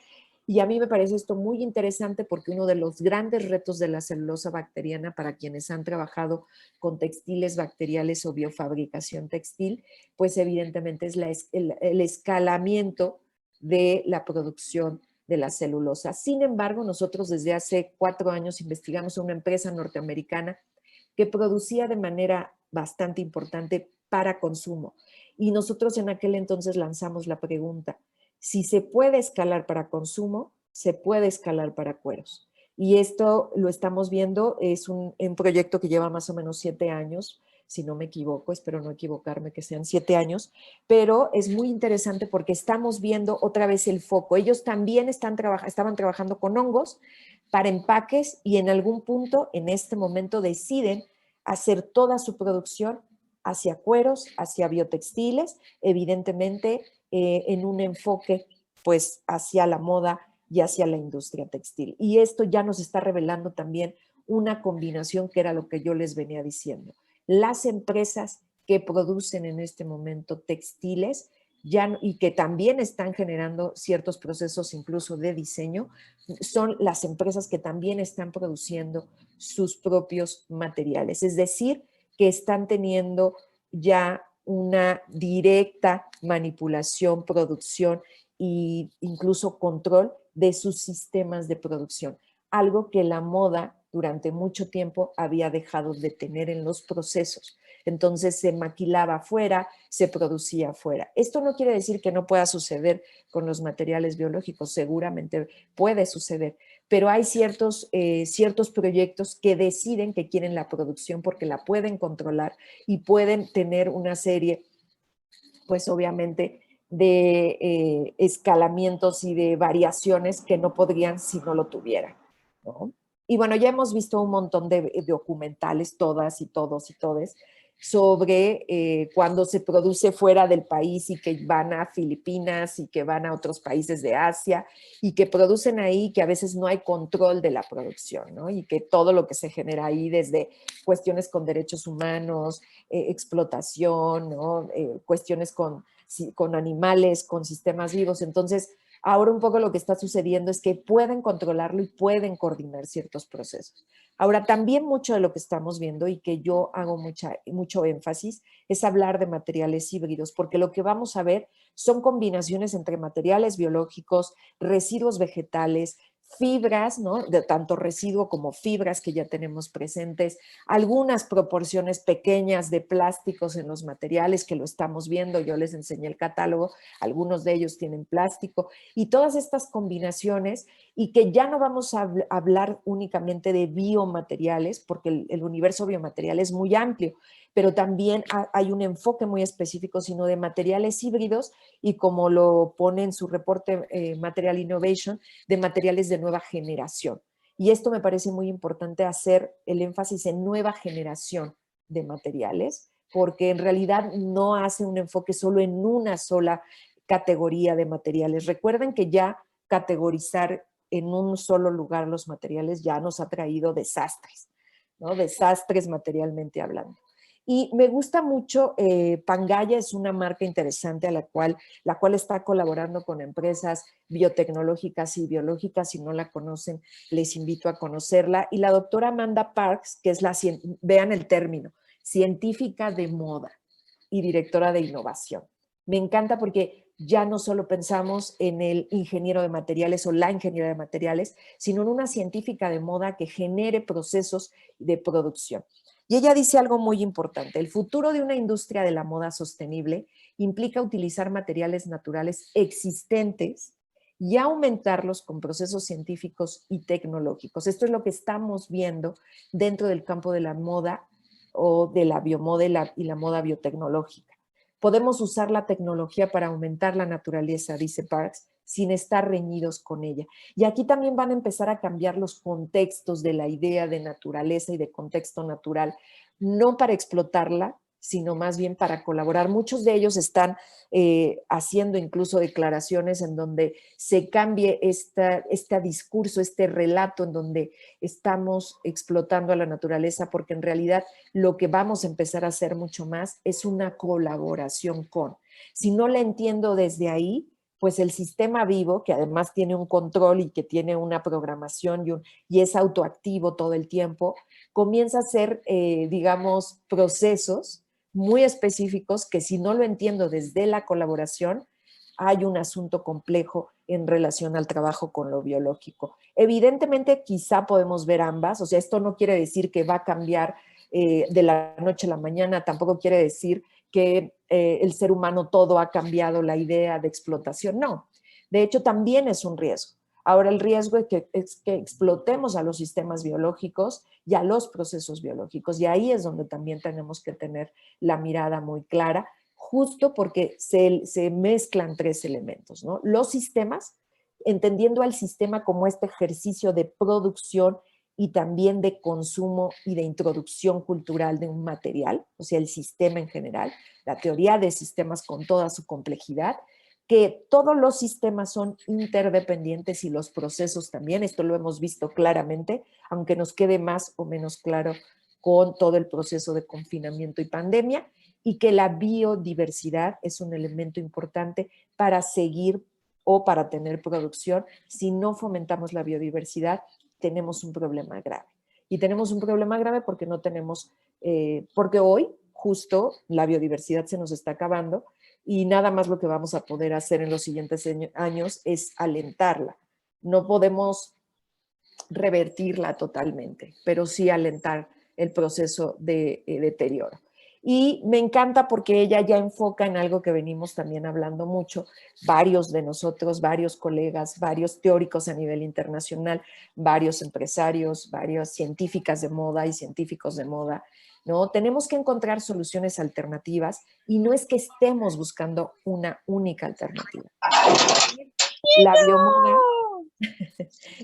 y a mí me parece esto muy interesante porque uno de los grandes retos de la celulosa bacteriana para quienes han trabajado con textiles bacteriales o biofabricación textil, pues evidentemente es el escalamiento de la producción de la celulosa. Sin embargo, nosotros desde hace 4 años investigamos a una empresa norteamericana que producía de manera bastante importante para consumo. Y nosotros en aquel entonces lanzamos la pregunta: si se puede escalar para consumo, se puede escalar para cueros. Y esto lo estamos viendo, es un proyecto que lleva más o menos 7 años, si no me equivoco, espero no equivocarme, que sean 7 años, pero es muy interesante porque estamos viendo otra vez el foco. Ellos también estaban trabajando con hongos para empaques, y en algún punto, en este momento, deciden hacer toda su producción hacia cueros, hacia biotextiles, evidentemente en un enfoque pues hacia la moda y hacia la industria textil. Y esto ya nos está revelando también una combinación que era lo que yo les venía diciendo. Las empresas que producen en este momento textiles y que también están generando ciertos procesos incluso de diseño, son las empresas que también están produciendo sus propios materiales. Es decir, que están teniendo ya una directa manipulación, producción e incluso control de sus sistemas de producción. Algo que la moda durante mucho tiempo había dejado de tener en los procesos. Entonces se maquilaba afuera, se producía afuera. Esto no quiere decir que no pueda suceder con los materiales biológicos, seguramente puede suceder, pero hay ciertos proyectos que deciden que quieren la producción porque la pueden controlar y pueden tener una serie, pues obviamente, de escalamientos y de variaciones que no podrían si no lo tuvieran, ¿no? Y bueno, ya hemos visto un montón de documentales, todas y todos y todes, sobre cuando se produce fuera del país y que van a Filipinas y que van a otros países de Asia y que producen ahí, que a veces no hay control de la producción, ¿no? Y que todo lo que se genera ahí, desde cuestiones con derechos humanos, explotación, ¿no? Cuestiones con animales, con sistemas vivos. Entonces, ahora un poco lo que está sucediendo es que pueden controlarlo y pueden coordinar ciertos procesos. Ahora, también mucho de lo que estamos viendo y que yo hago mucho énfasis es hablar de materiales híbridos, porque lo que vamos a ver son combinaciones entre materiales biológicos, residuos vegetales, fibras, ¿no? De tanto residuo como fibras que ya tenemos presentes, algunas proporciones pequeñas de plásticos en los materiales que lo estamos viendo, yo les enseñé el catálogo, algunos de ellos tienen plástico, y todas estas combinaciones, y que ya no vamos a hablar únicamente de biomateriales, porque el universo biomaterial es muy amplio, pero también hay un enfoque muy específico, sino de materiales híbridos, y como lo pone en su reporte Material Innovation, de materiales de nueva generación. Y esto me parece muy importante, hacer el énfasis en nueva generación de materiales, porque en realidad no hace un enfoque solo en una sola categoría de materiales. Recuerden que ya categorizar en un solo lugar los materiales ya nos ha traído desastres, ¿no? Desastres materialmente hablando. Y me gusta mucho, Pangaya es una marca interesante a la cual está colaborando con empresas biotecnológicas y biológicas. Si no la conocen, les invito a conocerla. Y la doctora Amanda Parks, que es vean el término, científica de moda y directora de innovación. Me encanta porque ya no solo pensamos en el ingeniero de materiales o la ingeniera de materiales, sino en una científica de moda que genere procesos de producción. Y ella dice algo muy importante: el futuro de una industria de la moda sostenible implica utilizar materiales naturales existentes y aumentarlos con procesos científicos y tecnológicos. Esto es lo que estamos viendo dentro del campo de la moda o de la biomoda y la moda biotecnológica. Podemos usar la tecnología para aumentar la naturaleza, dice Parks, sin estar reñidos con ella. Y aquí también van a empezar a cambiar los contextos de la idea de naturaleza y de contexto natural, no para explotarla, sino más bien para colaborar. Muchos de ellos están haciendo incluso declaraciones en donde se cambie este discurso, este relato en donde estamos explotando a la naturaleza, porque en realidad lo que vamos a empezar a hacer mucho más es una colaboración con. Si no la entiendo desde ahí, pues el sistema vivo, que además tiene un control y que tiene una programación y es autoactivo todo el tiempo, comienza a hacer, digamos, procesos muy específicos que, si no lo entiendo desde la colaboración, hay un asunto complejo en relación al trabajo con lo biológico. Evidentemente, quizá podemos ver ambas, o sea, esto no quiere decir que va a cambiar de la noche a la mañana, tampoco quiere decir que el ser humano todo ha cambiado la idea de explotación, no. De hecho, también es un riesgo. Ahora, el riesgo es que explotemos a los sistemas biológicos y a los procesos biológicos, y ahí es donde también tenemos que tener la mirada muy clara, justo porque se mezclan tres elementos, ¿no? Los sistemas, entendiendo al sistema como este ejercicio de producción y también de consumo y de introducción cultural de un material, o sea, el sistema en general, la teoría de sistemas con toda su complejidad, que todos los sistemas son interdependientes y los procesos también. Esto lo hemos visto claramente, aunque nos quede más o menos claro con todo el proceso de confinamiento y pandemia, y que la biodiversidad es un elemento importante para seguir o para tener producción. Si no fomentamos la biodiversidad, tenemos un problema grave. Y tenemos un problema grave porque no tenemos, porque hoy justo la biodiversidad se nos está acabando, y nada más lo que vamos a poder hacer en los siguientes años es alentarla. No podemos revertirla totalmente, pero sí alentar el proceso de deterioro. Y me encanta porque ella ya enfoca en algo que venimos también hablando mucho, varios de nosotros, varios colegas, varios teóricos a nivel internacional, varios empresarios, varias científicas de moda y científicos de moda, ¿no? Tenemos que encontrar soluciones alternativas, y no es que estemos buscando una única alternativa. La biomoda,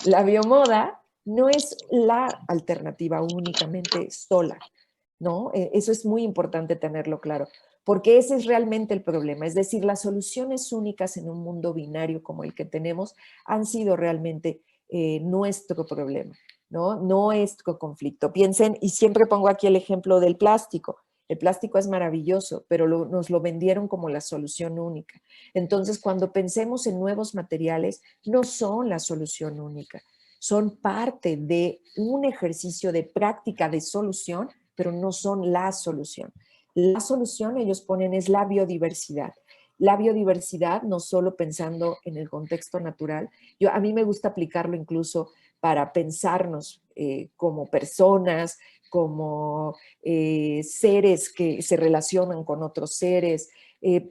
la biomoda no es la alternativa únicamente sola, ¿no? Eso es muy importante tenerlo claro, porque ese es realmente el problema. Es decir, las soluciones únicas en un mundo binario como el que tenemos han sido realmente nuestro problema, ¿no? Nuestro conflicto. Piensen, y siempre pongo aquí el ejemplo del plástico. El plástico es maravilloso, pero nos lo vendieron como la solución única. Entonces, cuando pensemos en nuevos materiales, no son la solución única, son parte de un ejercicio de práctica de solución, pero no son la solución. La solución, ellos ponen, es la biodiversidad. la biodiversidad, no solo pensando en el contexto natural. A mí me gusta aplicarlo incluso para pensarnos como personas, como seres que se relacionan con otros seres,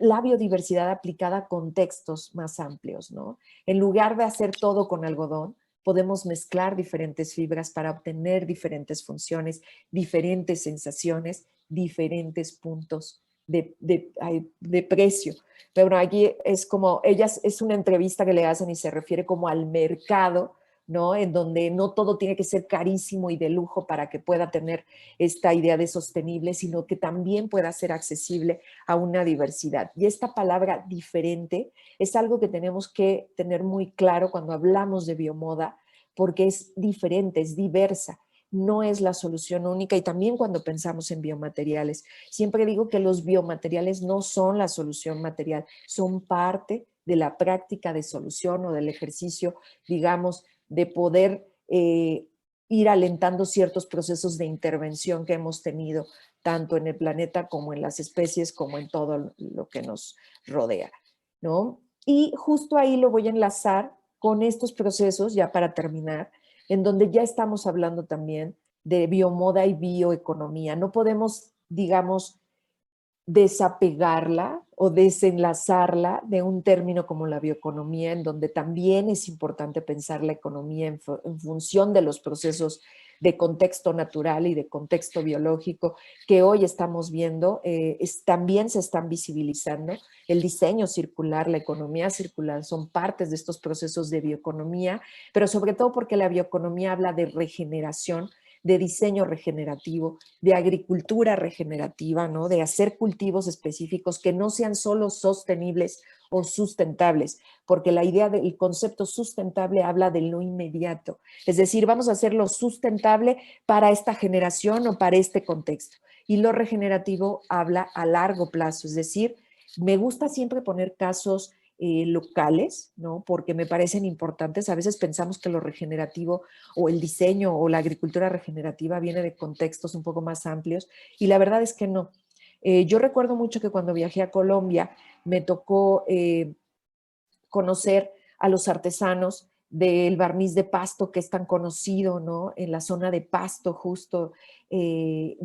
la biodiversidad aplicada a contextos más amplios, ¿no? En lugar de hacer todo con algodón, podemos mezclar diferentes fibras para obtener diferentes funciones, diferentes sensaciones, diferentes puntos de precio. Pero bueno, aquí es como, ellas es una entrevista que le hacen y se refiere como al mercado, ¿no? En donde no todo tiene que ser carísimo y de lujo para que pueda tener esta idea de sostenible, sino que también pueda ser accesible a una diversidad. Y esta palabra diferente es algo que tenemos que tener muy claro cuando hablamos de biomoda, porque es diferente, es diversa, no es la solución única. Y también cuando pensamos en biomateriales, siempre digo que los biomateriales no son la solución material, son parte de la práctica de solución o del ejercicio, digamos, de poder ir alentando ciertos procesos de intervención que hemos tenido tanto en el planeta como en las especies, como en todo lo que nos rodea, ¿no? Y justo ahí lo voy a enlazar con estos procesos, ya para terminar, en donde ya estamos hablando también de biomoda y bioeconomía. No podemos, digamos, desapegarla o desenlazarla de un término como la bioeconomía, en donde también es importante pensar la economía en función de los procesos de contexto natural y de contexto biológico que hoy estamos viendo, también se están visibilizando. El diseño circular, la economía circular son partes de estos procesos de bioeconomía, pero sobre todo porque la bioeconomía habla de regeneración, de diseño regenerativo, de agricultura regenerativa, ¿no? De hacer cultivos específicos que no sean solo sostenibles o sustentables, porque la idea del concepto sustentable habla de lo inmediato, es decir, vamos a hacerlo sustentable para esta generación o para este contexto. Y lo regenerativo habla a largo plazo, es decir, me gusta siempre poner casos locales, ¿no? Porque me parecen importantes. A veces pensamos que lo regenerativo o el diseño o la agricultura regenerativa viene de contextos un poco más amplios y la verdad es que no. Yo recuerdo mucho que cuando viajé a Colombia me tocó conocer a los artesanos del barniz de Pasto, que es tan conocido, ¿no? En la zona de Pasto, justo de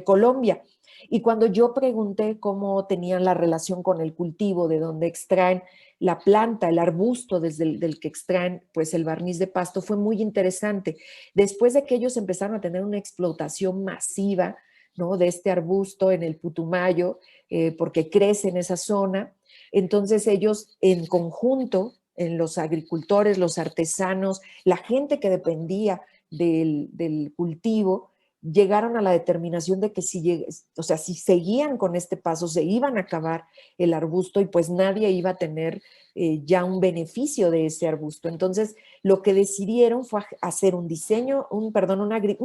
Colombia. Y cuando yo pregunté cómo tenían la relación con el cultivo, de donde extraen la planta, el arbusto desde del que extraen pues el barniz de Pasto, fue muy interesante. Después de que ellos empezaron a tener una explotación masiva, ¿no? De este arbusto en el Putumayo, porque crece en esa zona, entonces ellos en conjunto, en los agricultores, los artesanos, la gente que dependía del cultivo, llegaron a la determinación de que o sea, si seguían con este paso, se iban a acabar el arbusto y pues nadie iba a tener ya un beneficio de ese arbusto. Entonces, lo que decidieron fue hacer un diseño, un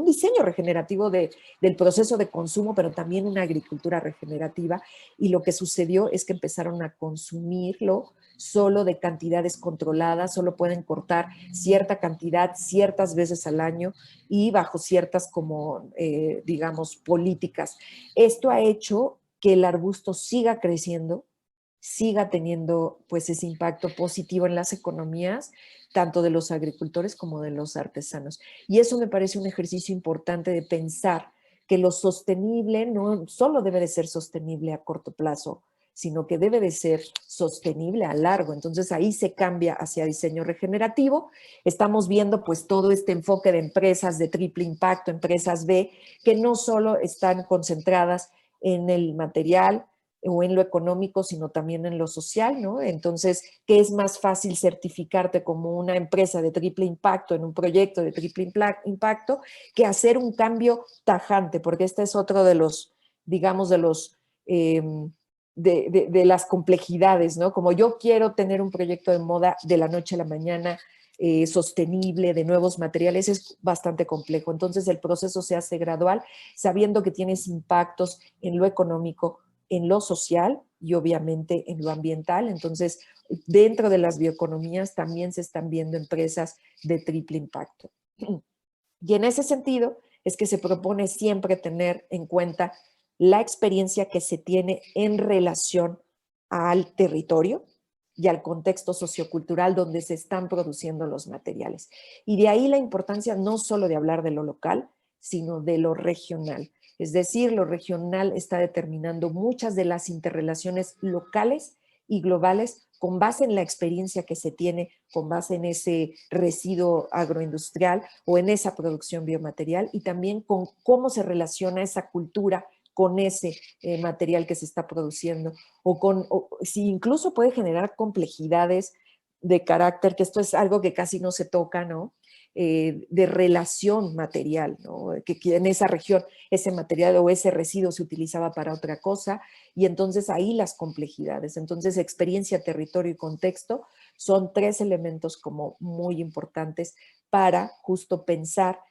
diseño regenerativo del proceso de consumo, pero también una agricultura regenerativa. Y lo que sucedió es que empezaron a consumirlo solo de cantidades controladas, solo pueden cortar cierta cantidad ciertas veces al año y bajo ciertas como, digamos, políticas. Esto ha hecho que el arbusto siga creciendo, siga teniendo pues ese impacto positivo en las economías, tanto de los agricultores como de los artesanos. Y eso me parece un ejercicio importante de pensar que lo sostenible no solo debe de ser sostenible a corto plazo, sino que debe de ser sostenible a largo. Entonces ahí se cambia hacia diseño regenerativo. Estamos viendo pues todo este enfoque de empresas de triple impacto, empresas B, que no solo están concentradas en el material o en lo económico, sino también en lo social, ¿no? Entonces, ¿qué es más fácil certificarte como una empresa de triple impacto en un proyecto de triple impacto que hacer un cambio tajante? Porque este es otro de los, digamos, de los... de las complejidades, ¿no? Como yo quiero tener un proyecto de moda de la noche a la mañana, sostenible, de nuevos materiales, es bastante complejo. Entonces el proceso se hace gradual, sabiendo que tienes impactos en lo económico, en lo social y obviamente en lo ambiental. Entonces, dentro de las bioeconomías también se están viendo empresas de triple impacto. Y en ese sentido es que se propone siempre tener en cuenta la experiencia que se tiene en relación al territorio y al contexto sociocultural donde se están produciendo los materiales. Y de ahí la importancia no solo de hablar de lo local, sino de lo regional. Es decir, lo regional está determinando muchas de las interrelaciones locales y globales con base en la experiencia que se tiene, con base en ese residuo agroindustrial o en esa producción biomaterial, y también con cómo se relaciona esa cultura con ese material que se está produciendo, o si incluso puede generar complejidades de carácter, que esto es algo que casi no se toca, ¿no? De relación material, ¿no? Que en esa región ese material o ese residuo se utilizaba para otra cosa, y entonces ahí las complejidades. Entonces, experiencia, territorio y contexto son tres elementos como muy importantes para justo pensar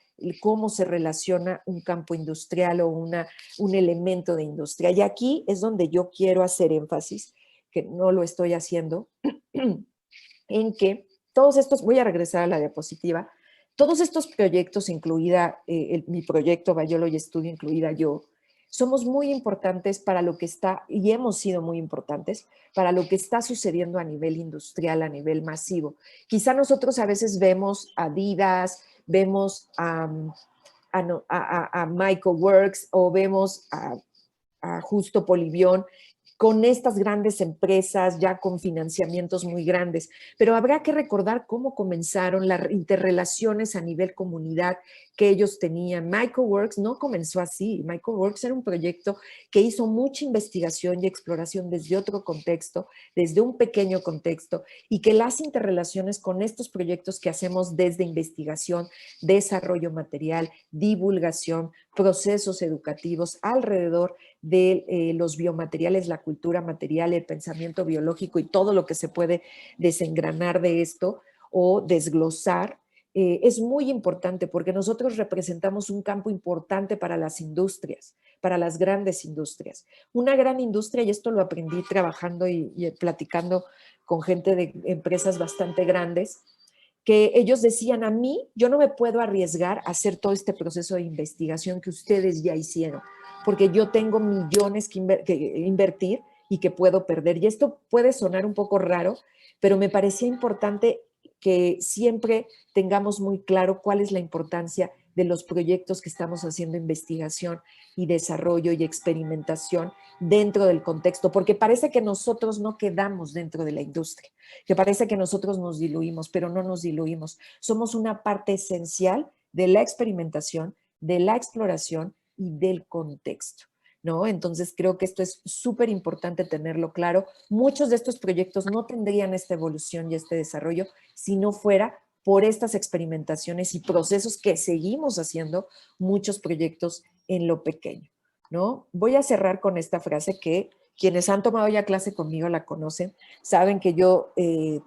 cómo se relaciona un campo industrial o un elemento de industria. Y aquí es donde yo quiero hacer énfasis, que no lo estoy haciendo, en que todos estos, voy a regresar a la diapositiva, todos estos proyectos, incluida mi proyecto Biology Studio, incluida yo, somos muy importantes para lo que está, y hemos sido muy importantes, para lo que está sucediendo a nivel industrial, a nivel masivo. Quizá nosotros a veces vemos a Adidas, vemos a Michael Works o vemos a Justo Polivión con estas grandes empresas ya con financiamientos muy grandes, pero habrá que recordar cómo comenzaron las interrelaciones a nivel comunidad que ellos tenían. Michael Works no comenzó así. Michael Works era un proyecto que hizo mucha investigación y exploración desde otro contexto, desde un pequeño contexto, y que las interrelaciones con estos proyectos que hacemos desde investigación, desarrollo material, divulgación, procesos educativos alrededor de los biomateriales, la cultura material, el pensamiento biológico y todo lo que se puede desengranar de esto o desglosar, es muy importante porque nosotros representamos un campo importante para las industrias, para las grandes industrias. Una gran industria, y esto lo aprendí trabajando y platicando con gente de empresas bastante grandes, que ellos decían: a mí, yo no me puedo arriesgar a hacer todo este proceso de investigación que ustedes ya hicieron, porque yo tengo millones que invertir y que puedo perder. Y esto puede sonar un poco raro, pero me parecía importante que siempre tengamos muy claro cuál es la importancia de los proyectos que estamos haciendo investigación y desarrollo y experimentación dentro del contexto, porque parece que nosotros no quedamos dentro de la industria, que parece que nosotros nos diluimos, pero no nos diluimos. Somos una parte esencial de la experimentación, de la exploración y del contexto, ¿no? Entonces creo que esto es súper importante tenerlo claro. Muchos de estos proyectos no tendrían esta evolución y este desarrollo si no fuera por estas experimentaciones y procesos que seguimos haciendo muchos proyectos en lo pequeño, ¿no? Voy a cerrar con esta frase que quienes han tomado ya clase conmigo la conocen, saben que yo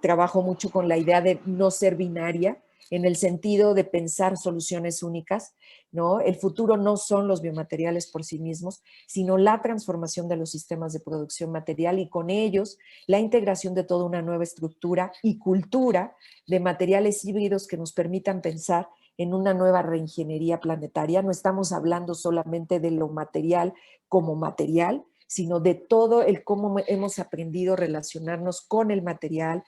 trabajo mucho con la idea de no ser binaria, en el sentido de pensar soluciones únicas, ¿no? El futuro no son los biomateriales por sí mismos, sino la transformación de los sistemas de producción material y con ellos la integración de toda una nueva estructura y cultura de materiales híbridos que nos permitan pensar en una nueva reingeniería planetaria. No estamos hablando solamente de lo material como material, sino de todo el cómo hemos aprendido a relacionarnos con el material,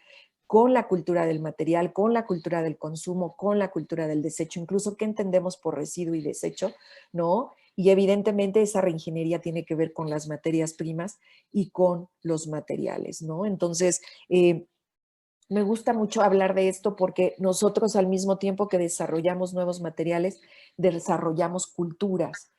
con la cultura del material, con la cultura del consumo, con la cultura del desecho, incluso qué entendemos por residuo y desecho, ¿no? Y evidentemente esa reingeniería tiene que ver con las materias primas y con los materiales, ¿no? Entonces, me gusta mucho hablar de esto porque nosotros al mismo tiempo que desarrollamos nuevos materiales, desarrollamos culturas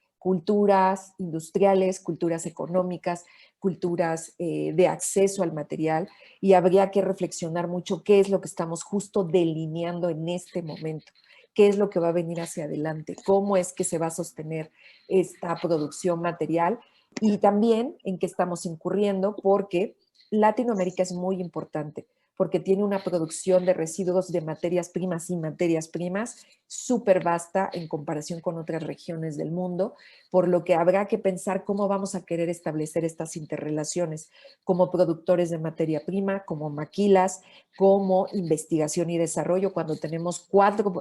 industriales, culturas económicas, culturas de acceso al material, y habría que reflexionar mucho qué es lo que estamos justo delineando en este momento, qué es lo que va a venir hacia adelante, cómo es que se va a sostener esta producción material y también en qué estamos incurriendo, porque Latinoamérica es muy importante porque tiene una producción de residuos de materias primas y materias primas súper vasta en comparación con otras regiones del mundo, por lo que habrá que pensar cómo vamos a querer establecer estas interrelaciones como productores de materia prima, como maquilas, como investigación y desarrollo, cuando tenemos cuatro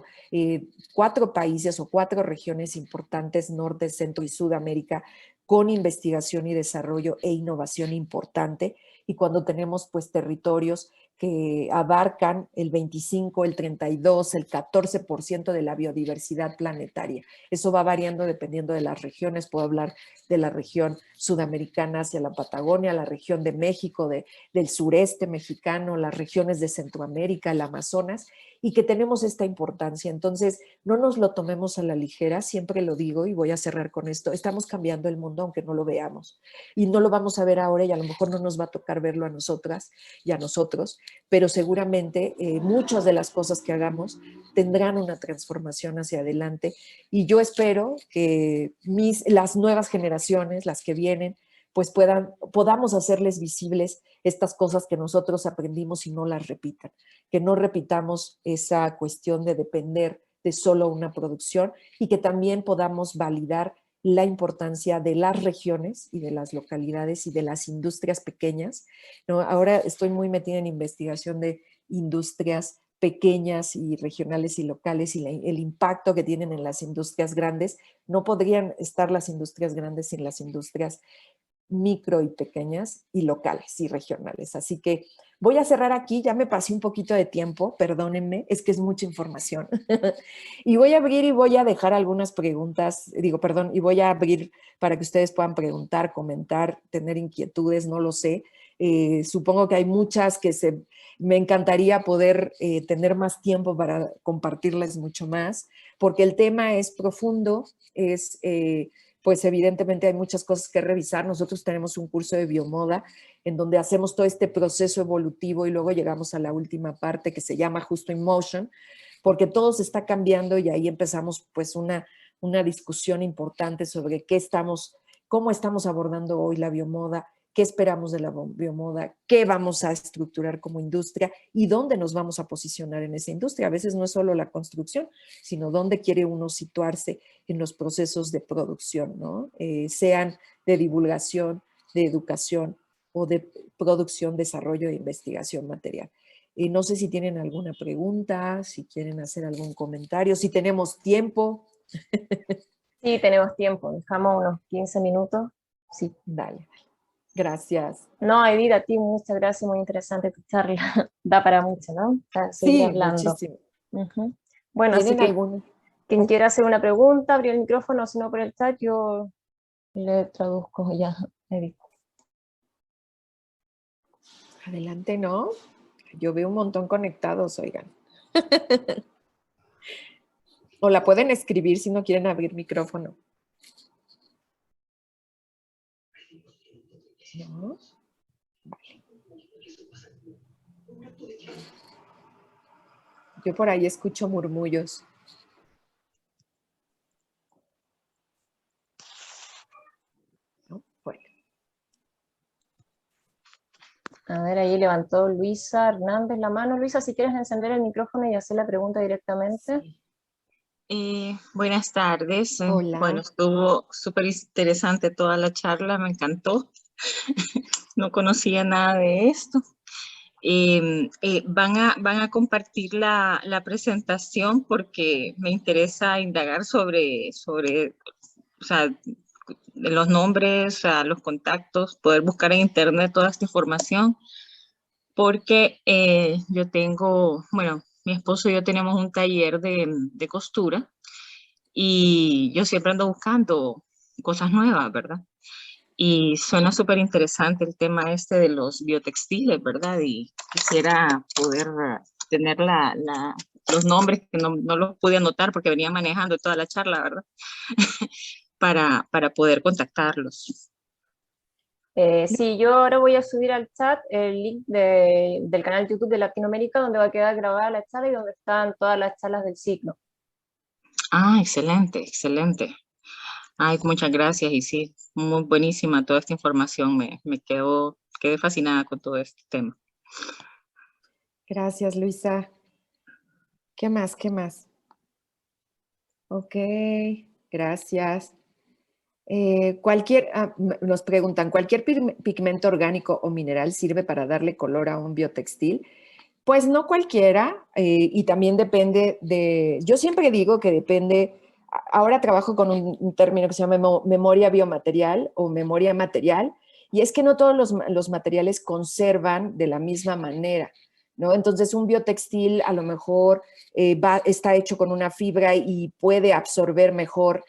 países o cuatro regiones importantes, Norte, Centro y Sudamérica, con investigación y desarrollo e innovación importante, y cuando tenemos pues territorios que abarcan el 25, el 32, el 14% de la biodiversidad planetaria. Eso va variando dependiendo de las regiones. Puedo hablar de la región sudamericana hacia la Patagonia, la región de México, del sureste mexicano, las regiones de Centroamérica, el Amazonas, y que tenemos esta importancia. Entonces, no nos lo tomemos a la ligera, siempre lo digo y voy a cerrar con esto, estamos cambiando el mundo aunque no lo veamos. Y no lo vamos a ver ahora y a lo mejor no nos va a tocar verlo a nosotras y a nosotros, pero seguramente muchas de las cosas que hagamos tendrán una transformación hacia adelante y yo espero que las nuevas generaciones, las que vienen, pues podamos hacerles visibles estas cosas que nosotros aprendimos y no las repitan, que no repitamos esa cuestión de depender de solo una producción y que también podamos validar la importancia de las regiones y de las localidades y de las industrias pequeñas, ¿no? Ahora estoy muy metida en investigación de industrias pequeñas y regionales y locales y el impacto que tienen en las industrias grandes. No podrían estar las industrias grandes sin las industrias micro y pequeñas y locales y regionales. Así que voy a cerrar aquí, ya me pasé un poquito de tiempo, perdónenme, es que es mucha información. Y voy a abrir y voy a dejar algunas preguntas, y voy a abrir para que ustedes puedan preguntar, comentar, tener inquietudes, no lo sé. Supongo que hay muchas que me encantaría poder tener más tiempo para compartirles mucho más, porque el tema es profundo, pues evidentemente hay muchas cosas que revisar. Nosotros tenemos un curso de biomoda en donde hacemos todo este proceso evolutivo y luego llegamos a la última parte que se llama justo in motion, porque todo se está cambiando y ahí empezamos pues una discusión importante sobre cómo estamos abordando hoy la biomoda, qué esperamos de la biomoda, qué vamos a estructurar como industria y dónde nos vamos a posicionar en esa industria. A veces no es solo la construcción, sino dónde quiere uno situarse en los procesos de producción, ¿no? Sean de divulgación, de educación o de producción, desarrollo e investigación material. No sé si tienen alguna pregunta, si quieren hacer algún comentario, si tenemos tiempo. Sí, tenemos tiempo, dejamos unos 15 minutos. Sí. Dale. Gracias. No, Edith, a ti muchas gracias, muy interesante tu charla. Da para mucho, ¿no? Para seguir Sí, hablando. muchísimo. Bueno, así ¿Tienen que alguna? quien quiera hacer una pregunta, abrir el micrófono, si no por el chat, yo le traduzco ya, Edith. Adelante, ¿no? Yo veo un montón conectados, oigan. O la pueden escribir si no quieren abrir micrófono. ¿No? Vale. Yo por ahí escucho murmullos. ¿No? Bueno. A ver, ahí levantó Luisa Hernández la mano. Luisa, si quieres encender el micrófono y hacer la pregunta directamente. Buenas tardes. Hola. Bueno, estuvo súper interesante toda la charla, me encantó. No conocía nada de esto. Van a compartir la presentación porque me interesa indagar sobre o sea, los nombres, los contactos, poder buscar en internet toda esta información, porque yo tengo, bueno, mi esposo y yo tenemos un taller de costura y yo siempre ando buscando cosas nuevas, ¿verdad? Y suena súper interesante el tema este de los biotextiles, ¿verdad? Y quisiera poder tener los nombres que no los pude anotar porque venía manejando toda la charla, ¿verdad? para poder contactarlos. Sí, yo ahora voy a subir al chat el link del canal YouTube de Latinoamérica, donde va a quedar grabada la charla y donde están todas las charlas del ciclo. Ah, excelente, excelente. Ay, muchas gracias. Y sí, muy buenísima toda esta información. Quedé fascinada con todo este tema. Gracias, Luisa. ¿Qué más? ¿Qué más? Ok, gracias. Nos preguntan, ¿cualquier pigmento orgánico o mineral sirve para darle color a un biotextil? Pues no cualquiera, y también depende yo siempre digo que depende, ahora trabajo con un término que se llama memoria biomaterial o memoria material, Y es que no todos los materiales conservan de la misma manera, ¿no? Entonces, un biotextil a lo mejor está hecho con una fibra y puede absorber mejor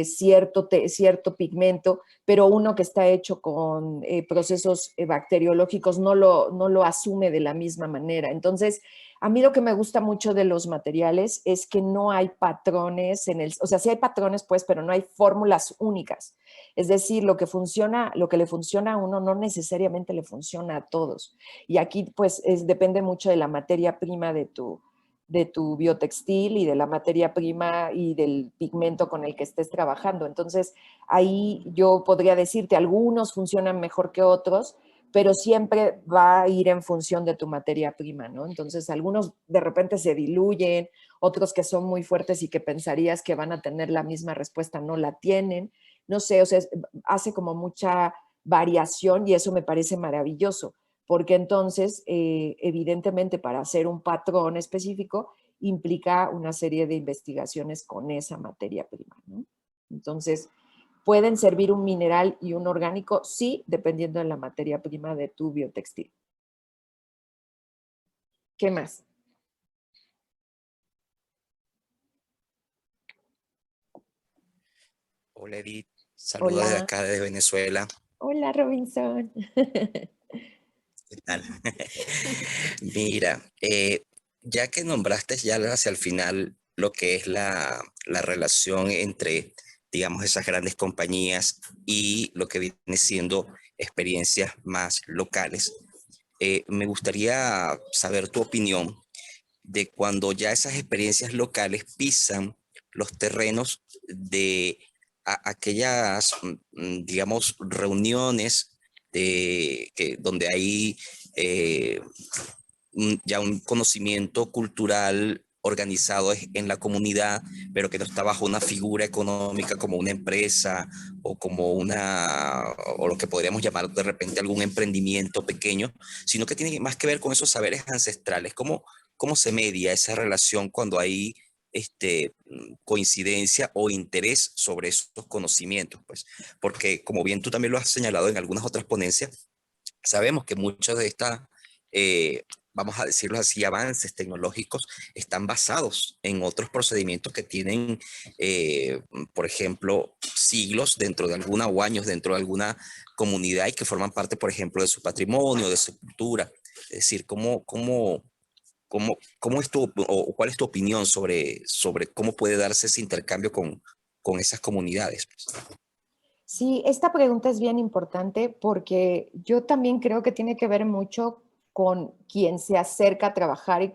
cierto pigmento, pero uno que está hecho con procesos bacteriológicos no lo asume de la misma manera. Entonces, a mí lo que me gusta mucho de los materiales es que no hay patrones o sea, sí hay patrones, pues, pero no hay fórmulas únicas. Es decir, lo que le funciona a uno no necesariamente le funciona a todos. Y aquí, pues, depende mucho de la materia prima de tu biotextil y de la materia prima y del pigmento con el que estés trabajando. Entonces, ahí yo podría decirte, algunos funcionan mejor que otros, pero siempre va a ir en función de tu materia prima, ¿no? Entonces, algunos de repente se diluyen, otros que son muy fuertes y que pensarías que van a tener la misma respuesta, no la tienen. No sé, o sea, hace como mucha variación y eso me parece maravilloso, porque entonces, evidentemente, para hacer un patrón específico implica una serie de investigaciones con esa materia prima, ¿no? Entonces, ¿pueden servir un mineral y un orgánico? Sí, dependiendo de la materia prima de tu biotextil. ¿Qué más? Hola Edith, saludos de Hola. acá desde Venezuela. Hola, Robinson. ¿Qué tal? Mira, ya que nombraste ya hacia el final lo que es la relación entre, digamos, esas grandes compañías y lo que viene siendo experiencias más locales, me gustaría saber tu opinión de cuando ya esas experiencias locales pisan los terrenos de aquellas, digamos, reuniones donde hay eh, ya un conocimiento cultural organizado en la comunidad, pero que no está bajo una figura económica como una empresa o o lo que podríamos llamar de repente algún emprendimiento pequeño, sino que tiene más que ver con esos saberes ancestrales. ¿Cómo se media esa relación cuando hay coincidencia o interés sobre esos conocimientos? Pues, porque como bien tú también lo has señalado en algunas otras ponencias, sabemos que muchas de estas, vamos a decirlo así, avances tecnológicos están basados en otros procedimientos que tienen, por ejemplo, siglos dentro de alguna o años dentro de alguna comunidad y que forman parte, por ejemplo, de su patrimonio, de su cultura. Es decir, ¿cómo es o cuál es tu opinión sobre cómo puede darse ese intercambio con esas comunidades? Sí, esta pregunta es bien importante porque yo también creo que tiene que ver mucho con quien se acerca a trabajar y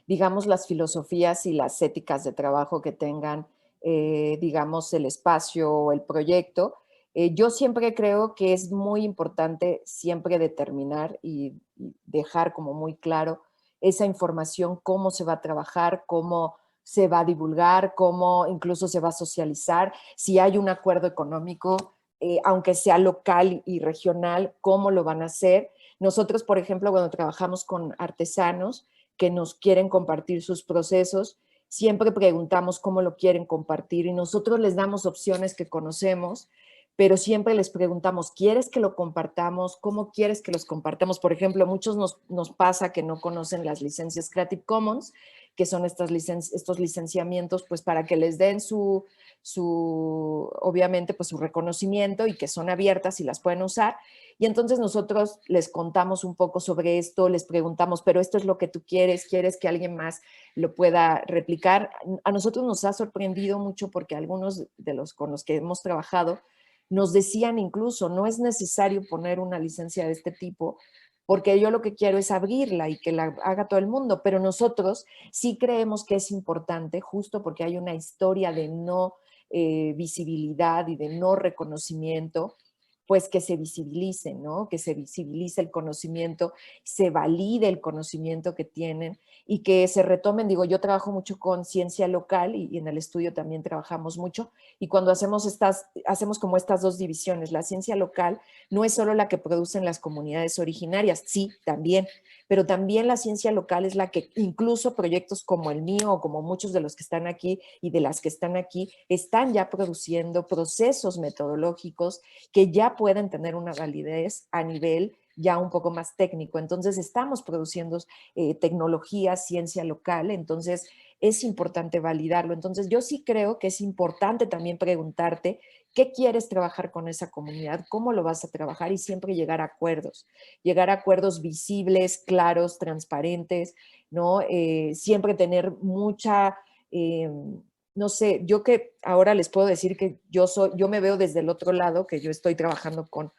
digamos, las filosofías y las éticas de trabajo que tengan, digamos, el espacio o el proyecto. Yo siempre creo que es muy importante siempre determinar y dejar como muy claro esa información, cómo se va a trabajar, cómo se va a divulgar, cómo incluso se va a socializar, si hay un acuerdo económico, aunque sea local y regional, cómo lo van a hacer. Nosotros, por ejemplo, cuando trabajamos con artesanos que nos quieren compartir sus procesos, siempre preguntamos cómo lo quieren compartir y nosotros les damos opciones que conocemos, pero siempre les preguntamos, ¿quieres que lo compartamos? ¿Cómo quieres que los compartamos? Por ejemplo, a muchos nos pasa que no conocen las licencias Creative Commons, que son estos licenciamientos, pues para que les den obviamente, pues su reconocimiento y que son abiertas y las pueden usar. Y entonces nosotros les contamos un poco sobre esto, les preguntamos, pero esto es lo que tú quieres que alguien más lo pueda replicar. A nosotros nos ha sorprendido mucho porque algunos de los con los que hemos trabajado nos decían incluso, no es necesario poner una licencia de este tipo, porque yo lo que quiero es abrirla y que la haga todo el mundo, pero nosotros sí creemos que es importante, justo porque hay una historia de no visibilidad y de no reconocimiento, pues que se visibilice, ¿no? Que se visibilice el conocimiento, se valide el conocimiento que tienen y que se retomen. Digo, yo trabajo mucho con ciencia local y en el estudio también trabajamos mucho y cuando hacemos como estas dos divisiones, la ciencia local no es solo la que producen las comunidades originarias, sí, también, pero también la ciencia local es la que incluso proyectos como el mío o como muchos de los que están aquí y de las que están aquí, están ya produciendo procesos metodológicos que ya pueden tener una validez a nivel ya un poco más técnico. Entonces estamos produciendo tecnología, ciencia local, entonces es importante validarlo. Entonces yo sí creo que es importante también preguntarte qué quieres trabajar con esa comunidad, cómo lo vas a trabajar y siempre llegar a acuerdos visibles, claros, transparentes, ¿no? Siempre tener mucha... no sé, yo que ahora les puedo decir que yo me veo desde el otro lado, que yo estoy trabajando con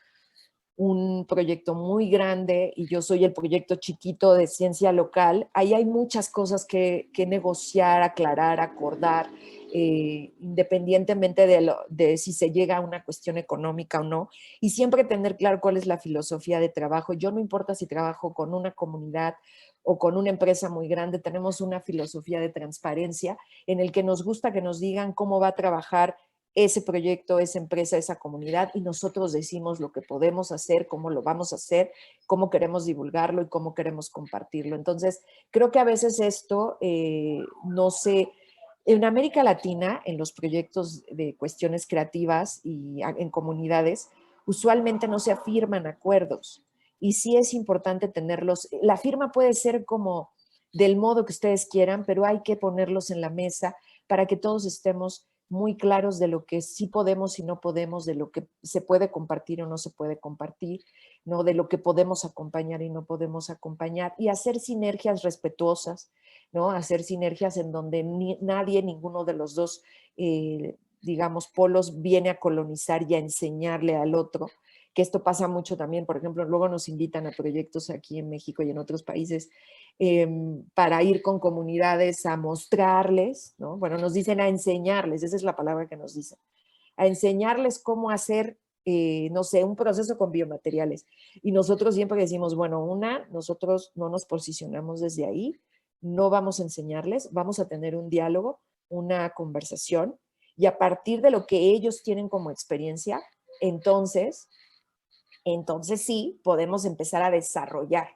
un proyecto muy grande y yo soy el proyecto chiquito de ciencia local. Ahí hay muchas cosas que negociar, aclarar, acordar, independientemente de si se llega a una cuestión económica o no, y siempre tener claro cuál es la filosofía de trabajo. Yo no importa si trabajo con una comunidad o con una empresa muy grande, tenemos una filosofía de transparencia en el que nos gusta que nos digan cómo va a trabajar ese proyecto, esa empresa, esa comunidad, y nosotros decimos lo que podemos hacer, cómo lo vamos a hacer, cómo queremos divulgarlo y cómo queremos compartirlo. Entonces, creo que a veces esto no se... En América Latina, en los proyectos de cuestiones creativas y en comunidades, usualmente no se afirman acuerdos y sí es importante tenerlos. La firma puede ser como del modo que ustedes quieran, pero hay que ponerlos en la mesa para que todos estemos muy claros de lo que sí podemos y no podemos, de lo que se puede compartir o no se puede compartir, ¿no? De lo que podemos acompañar y no podemos acompañar, y hacer sinergias respetuosas, ¿no? Hacer sinergias en donde nadie, ninguno de los dos, digamos, polos viene a colonizar y a enseñarle al otro, que esto pasa mucho también. Por ejemplo, luego nos invitan a proyectos aquí en México y en otros países para ir con comunidades a mostrarles, ¿no? Bueno, nos dicen a enseñarles, esa es la palabra que nos dicen, a enseñarles cómo hacer, no sé, un proceso con biomateriales. Y nosotros siempre decimos, bueno, nosotros no nos posicionamos desde ahí, no vamos a enseñarles, vamos a tener un diálogo, una conversación, y a partir de lo que ellos tienen como experiencia, entonces sí podemos empezar a desarrollar.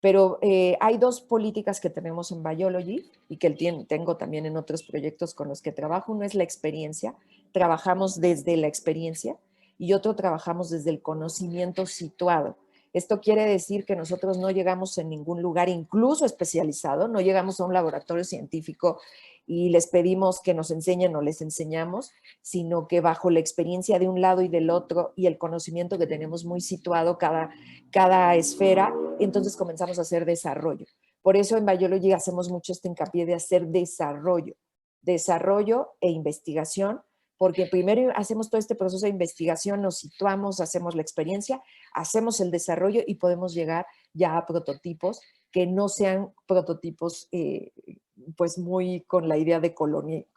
Pero hay dos políticas que tenemos en Biology y que tengo también en otros proyectos con los que trabajo. Uno es la experiencia, trabajamos desde la experiencia, y otro trabajamos desde el conocimiento situado. Esto quiere decir que nosotros no llegamos en ningún lugar, incluso especializado, no llegamos a un laboratorio científico y les pedimos que nos enseñen o les enseñamos, sino que bajo la experiencia de un lado y del otro y el conocimiento que tenemos muy situado cada esfera, entonces comenzamos a hacer desarrollo. Por eso en Biology hacemos mucho este hincapié de hacer desarrollo e investigación, porque primero hacemos todo este proceso de investigación, nos situamos, hacemos la experiencia, hacemos el desarrollo y podemos llegar ya a prototipos que no sean prototipos pues muy con la idea de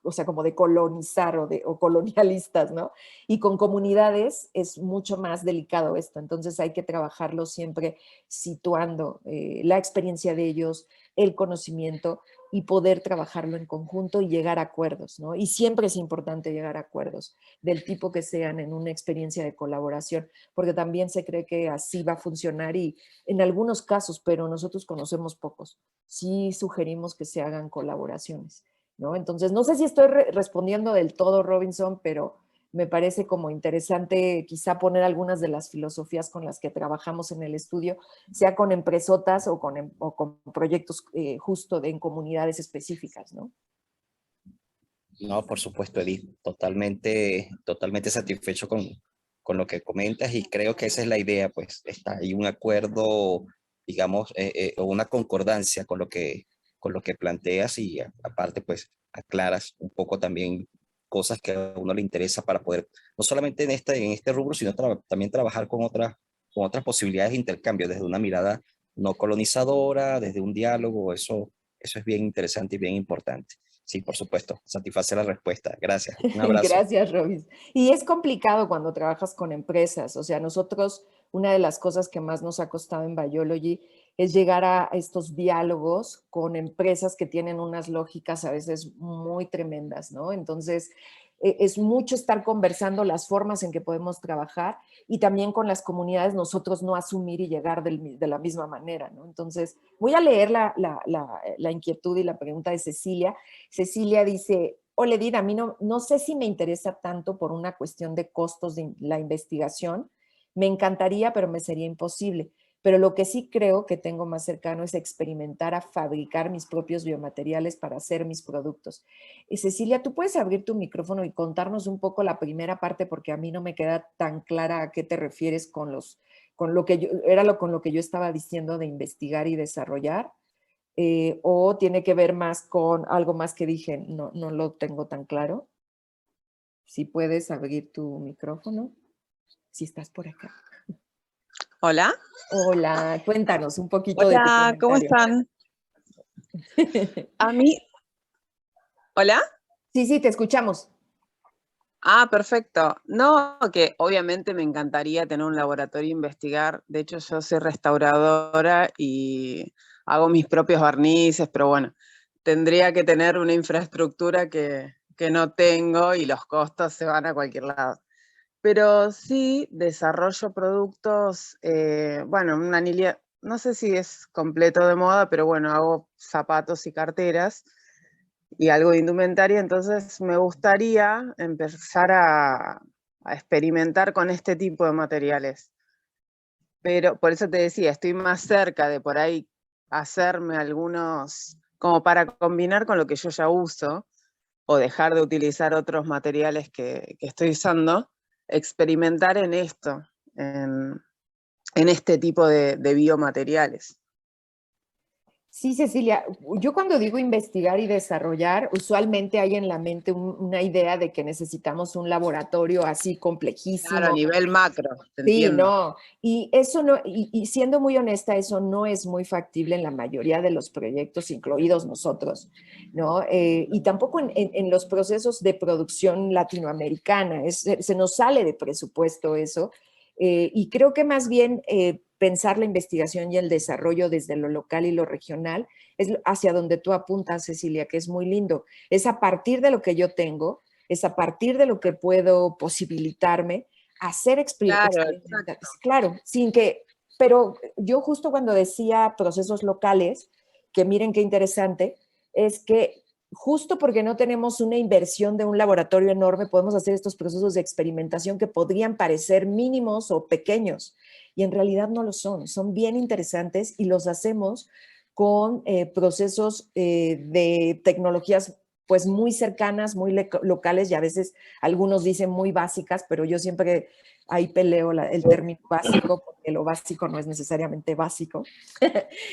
o sea, como de colonizar o colonialistas, ¿no? Y con comunidades es mucho más delicado esto, entonces hay que trabajarlo siempre situando la experiencia de ellos, el conocimiento, y poder trabajarlo en conjunto y llegar a acuerdos, ¿no? Y siempre es importante llegar a acuerdos del tipo que sean en una experiencia de colaboración, porque también se cree que así va a funcionar y en algunos casos, pero nosotros conocemos pocos, sí sugerimos que se hagan colaboraciones, ¿no? Entonces, no sé si estoy respondiendo del todo, Robinson, pero me parece como interesante quizá poner algunas de las filosofías con las que trabajamos en el estudio, sea con empresotas o con proyectos justo en comunidades específicas, ¿no? No, por supuesto, Edith, totalmente satisfecho con lo que comentas y creo que esa es la idea, pues está ahí un acuerdo, digamos, o una concordancia con lo que planteas y aparte, pues aclaras un poco también cosas que a uno le interesa para poder, no solamente en este rubro, sino también trabajar con otras posibilidades de intercambio desde una mirada no colonizadora, desde un diálogo, eso es bien interesante y bien importante. Sí, por supuesto, satisface la respuesta. Gracias. Un abrazo. Gracias, Robin. Y es complicado cuando trabajas con empresas. O sea, nosotros, una de las cosas que más nos ha costado en Biology es llegar a estos diálogos con empresas que tienen unas lógicas a veces muy tremendas, ¿no? Entonces, es mucho estar conversando las formas en que podemos trabajar y también con las comunidades nosotros no asumir y llegar de la misma manera, ¿no? Entonces, voy a leer la inquietud y la pregunta de Cecilia. Cecilia dice, hola Edith, a mí no sé si me interesa tanto por una cuestión de costos de la investigación, Me encantaría, pero me sería imposible. Pero lo que sí creo que tengo más cercano es experimentar a fabricar mis propios biomateriales para hacer mis productos. Cecilia, ¿tú puedes abrir tu micrófono y contarnos un poco la primera parte? Porque a mí no me queda tan clara a qué te refieres con lo que con lo que yo estaba diciendo de investigar y desarrollar. O tiene que ver más con algo más que dije, no lo tengo tan claro. Si puedes abrir tu micrófono, si estás por acá. Hola. Hola, cuéntanos un poquito de tu Hola, ¿cómo comentario. están? A mí, ¿hola? Sí, te escuchamos. Ah, perfecto. No, que obviamente me encantaría tener un laboratorio e investigar. De hecho, yo soy restauradora y hago mis propios barnices, pero bueno, tendría que tener una infraestructura que no tengo y los costos se van a cualquier lado. Pero sí desarrollo productos, bueno, una línea, no sé si es completo de moda, pero bueno, hago zapatos y carteras y algo de indumentaria, entonces me gustaría empezar a experimentar con este tipo de materiales. Pero por eso te decía, estoy más cerca de por ahí hacerme algunos, como para combinar con lo que yo ya uso, o dejar de utilizar otros materiales que estoy usando, experimentar en esto, en este tipo de biomateriales. Sí, Cecilia, yo cuando digo investigar y desarrollar, usualmente hay en la mente una idea de que necesitamos un laboratorio así Claro, a complejísimo. nivel macro, te Sí, entiendo. no, y eso no, y siendo muy honesta, eso no es muy factible en la mayoría de los proyectos, incluidos nosotros, ¿no? Y tampoco en los procesos de producción latinoamericana, se nos sale de presupuesto eso, y creo que más bien pensar la investigación y el desarrollo desde lo local y lo regional es hacia donde tú apuntas, Cecilia, que es muy lindo. Es a partir de lo que yo tengo, es a partir de lo que puedo posibilitarme hacer Claro, experimentar, claro, sin que, pero yo justo cuando decía procesos locales, que miren qué interesante, es que justo porque no tenemos una inversión de un laboratorio enorme, podemos hacer estos procesos de experimentación que podrían parecer mínimos o pequeños, y en realidad no lo son bien interesantes y los hacemos con procesos de tecnologías pues muy cercanas, muy locales y a veces algunos dicen muy básicas, pero yo siempre ahí peleo el término básico porque lo básico no es necesariamente básico.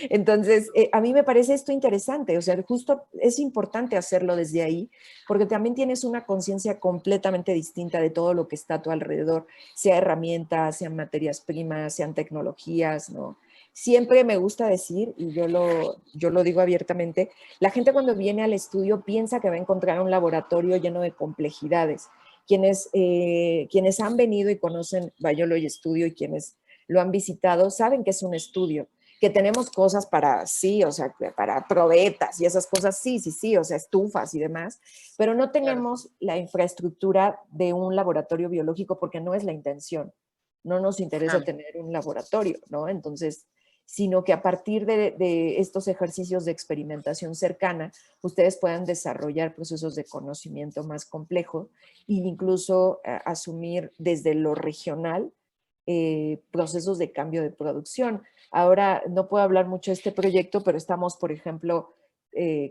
Entonces, a mí me parece esto interesante, o sea, justo es importante hacerlo desde ahí porque también tienes una conciencia completamente distinta de todo lo que está a tu alrededor, sea herramientas, sean materias primas, sean tecnologías, ¿no? Siempre me gusta decir, y yo lo digo abiertamente, la gente cuando viene al estudio piensa que va a encontrar un laboratorio lleno de complejidades. Quienes han venido y conocen Biology Studio y quienes lo han visitado saben que es un estudio, que tenemos cosas para, sí, o sea, para probetas y esas cosas, sí, o sea, estufas y demás, pero no tenemos la infraestructura de un laboratorio biológico porque no es la intención. No nos interesa tener un laboratorio, ¿no? Entonces, sino que a partir de estos ejercicios de experimentación cercana, ustedes puedan desarrollar procesos de conocimiento más complejos e incluso asumir desde lo regional procesos de cambio de producción. Ahora no puedo hablar mucho de este proyecto, pero estamos, por ejemplo,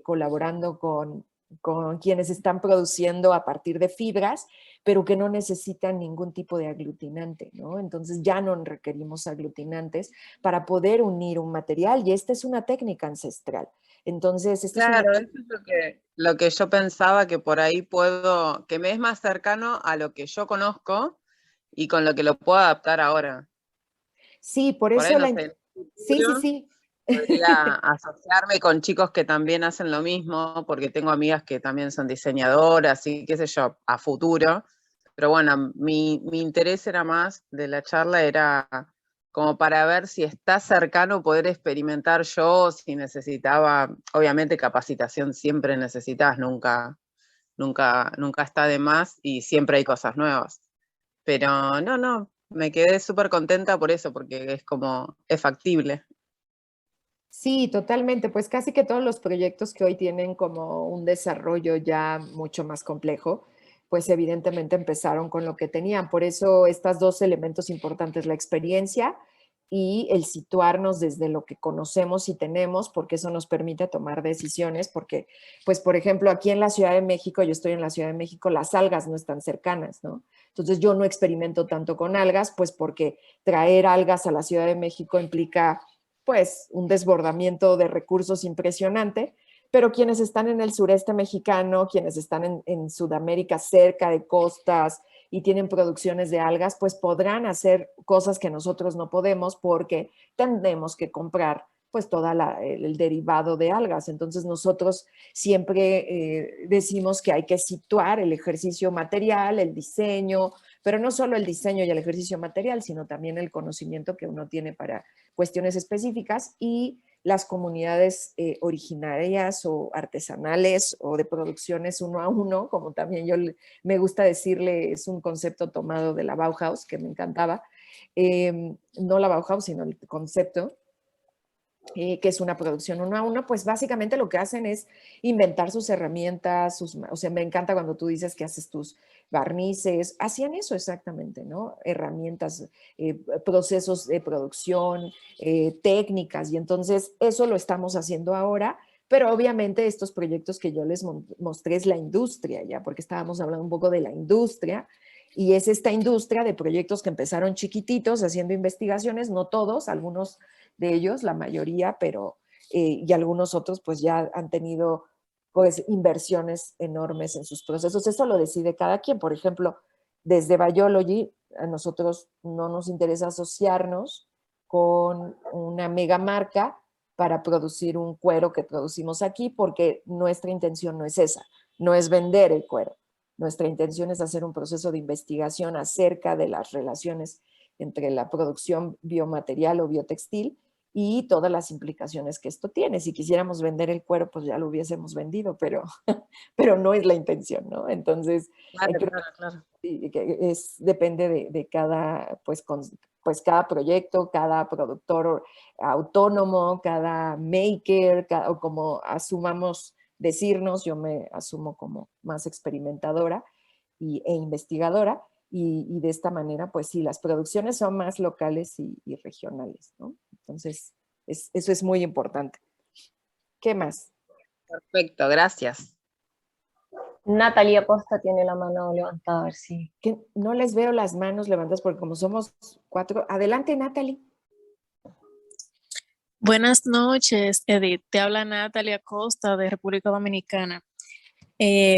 colaborando con quienes están produciendo a partir de fibras, pero que no necesitan ningún tipo de aglutinante, ¿no? Entonces ya no requerimos aglutinantes para poder unir un material y esta es una técnica ancestral. Entonces, esta claro, es una... eso es lo que yo pensaba que por ahí puedo, que me es más cercano a lo que yo conozco y con lo que lo puedo adaptar ahora. Sí, por Por ahí eso no la... sé, Sí. podría asociarme con chicos que también hacen lo mismo, porque tengo amigas que también son diseñadoras y qué sé yo, a futuro. Pero bueno, mi interés era más de la charla, era como para ver si está cercano poder experimentar yo, si necesitaba, obviamente capacitación siempre necesitas, nunca está de más y siempre hay cosas nuevas. Pero no, me quedé súper contenta por eso, porque es como, es factible. Sí, totalmente. Pues casi que todos los proyectos que hoy tienen como un desarrollo ya mucho más complejo, pues evidentemente empezaron con lo que tenían. Por eso estos dos elementos importantes, la experiencia y el situarnos desde lo que conocemos y tenemos, porque eso nos permite tomar decisiones, porque, pues, por ejemplo, aquí en la Ciudad de México, yo estoy en la Ciudad de México, las algas no están cercanas, ¿no? Entonces yo no experimento tanto con algas, pues porque traer algas a la Ciudad de México implica, pues, un desbordamiento de recursos impresionante, pero quienes están en el sureste mexicano, quienes están en Sudamérica cerca de costas y tienen producciones de algas, pues podrán hacer cosas que nosotros no podemos porque tenemos que comprar pues todo el derivado de algas. Entonces nosotros siempre decimos que hay que situar el ejercicio material, el diseño, pero no solo el diseño y el ejercicio material, sino también el conocimiento que uno tiene para cuestiones específicas y las comunidades originarias o artesanales o de producciones uno a uno, como también me gusta decirle, es un concepto tomado de la Bauhaus, que me encantaba, no la Bauhaus, sino el concepto, que es una producción uno a uno, pues básicamente lo que hacen es inventar sus herramientas, o sea, me encanta cuando tú dices que haces tus barnices, hacían eso exactamente, ¿no? Herramientas, procesos de producción, técnicas, y entonces eso lo estamos haciendo ahora, pero obviamente estos proyectos que yo les mostré es la industria, ya, porque estábamos hablando un poco de la industria, y es esta industria de proyectos que empezaron chiquititos haciendo investigaciones, no todos, algunos de ellos, la mayoría, pero y algunos otros pues ya han tenido pues inversiones enormes en sus procesos. Eso lo decide cada quien. Por ejemplo, desde Biology, a nosotros no nos interesa asociarnos con una mega marca para producir un cuero que producimos aquí, porque nuestra intención no es esa, no es vender el cuero. Nuestra intención es hacer un proceso de investigación acerca de las relaciones entre la producción biomaterial o biotextil y todas las implicaciones que esto tiene. Si quisiéramos vender el cuero, pues ya lo hubiésemos vendido, pero, pero no es la intención, ¿no? Entonces, Claro. depende de cada, pues cada proyecto, cada productor autónomo, cada maker, o como asumamos decirnos, yo me asumo como más experimentadora e investigadora, y de esta manera, pues sí, las producciones son más locales y regionales, ¿no? Entonces, eso es muy importante. ¿Qué más? Perfecto, gracias. Natalia Acosta tiene la mano levantada, a ver si... Que no les veo las manos levantadas porque como somos 4. Adelante, Natalie. Buenas noches, Edith. Te habla Natalia Acosta de República Dominicana.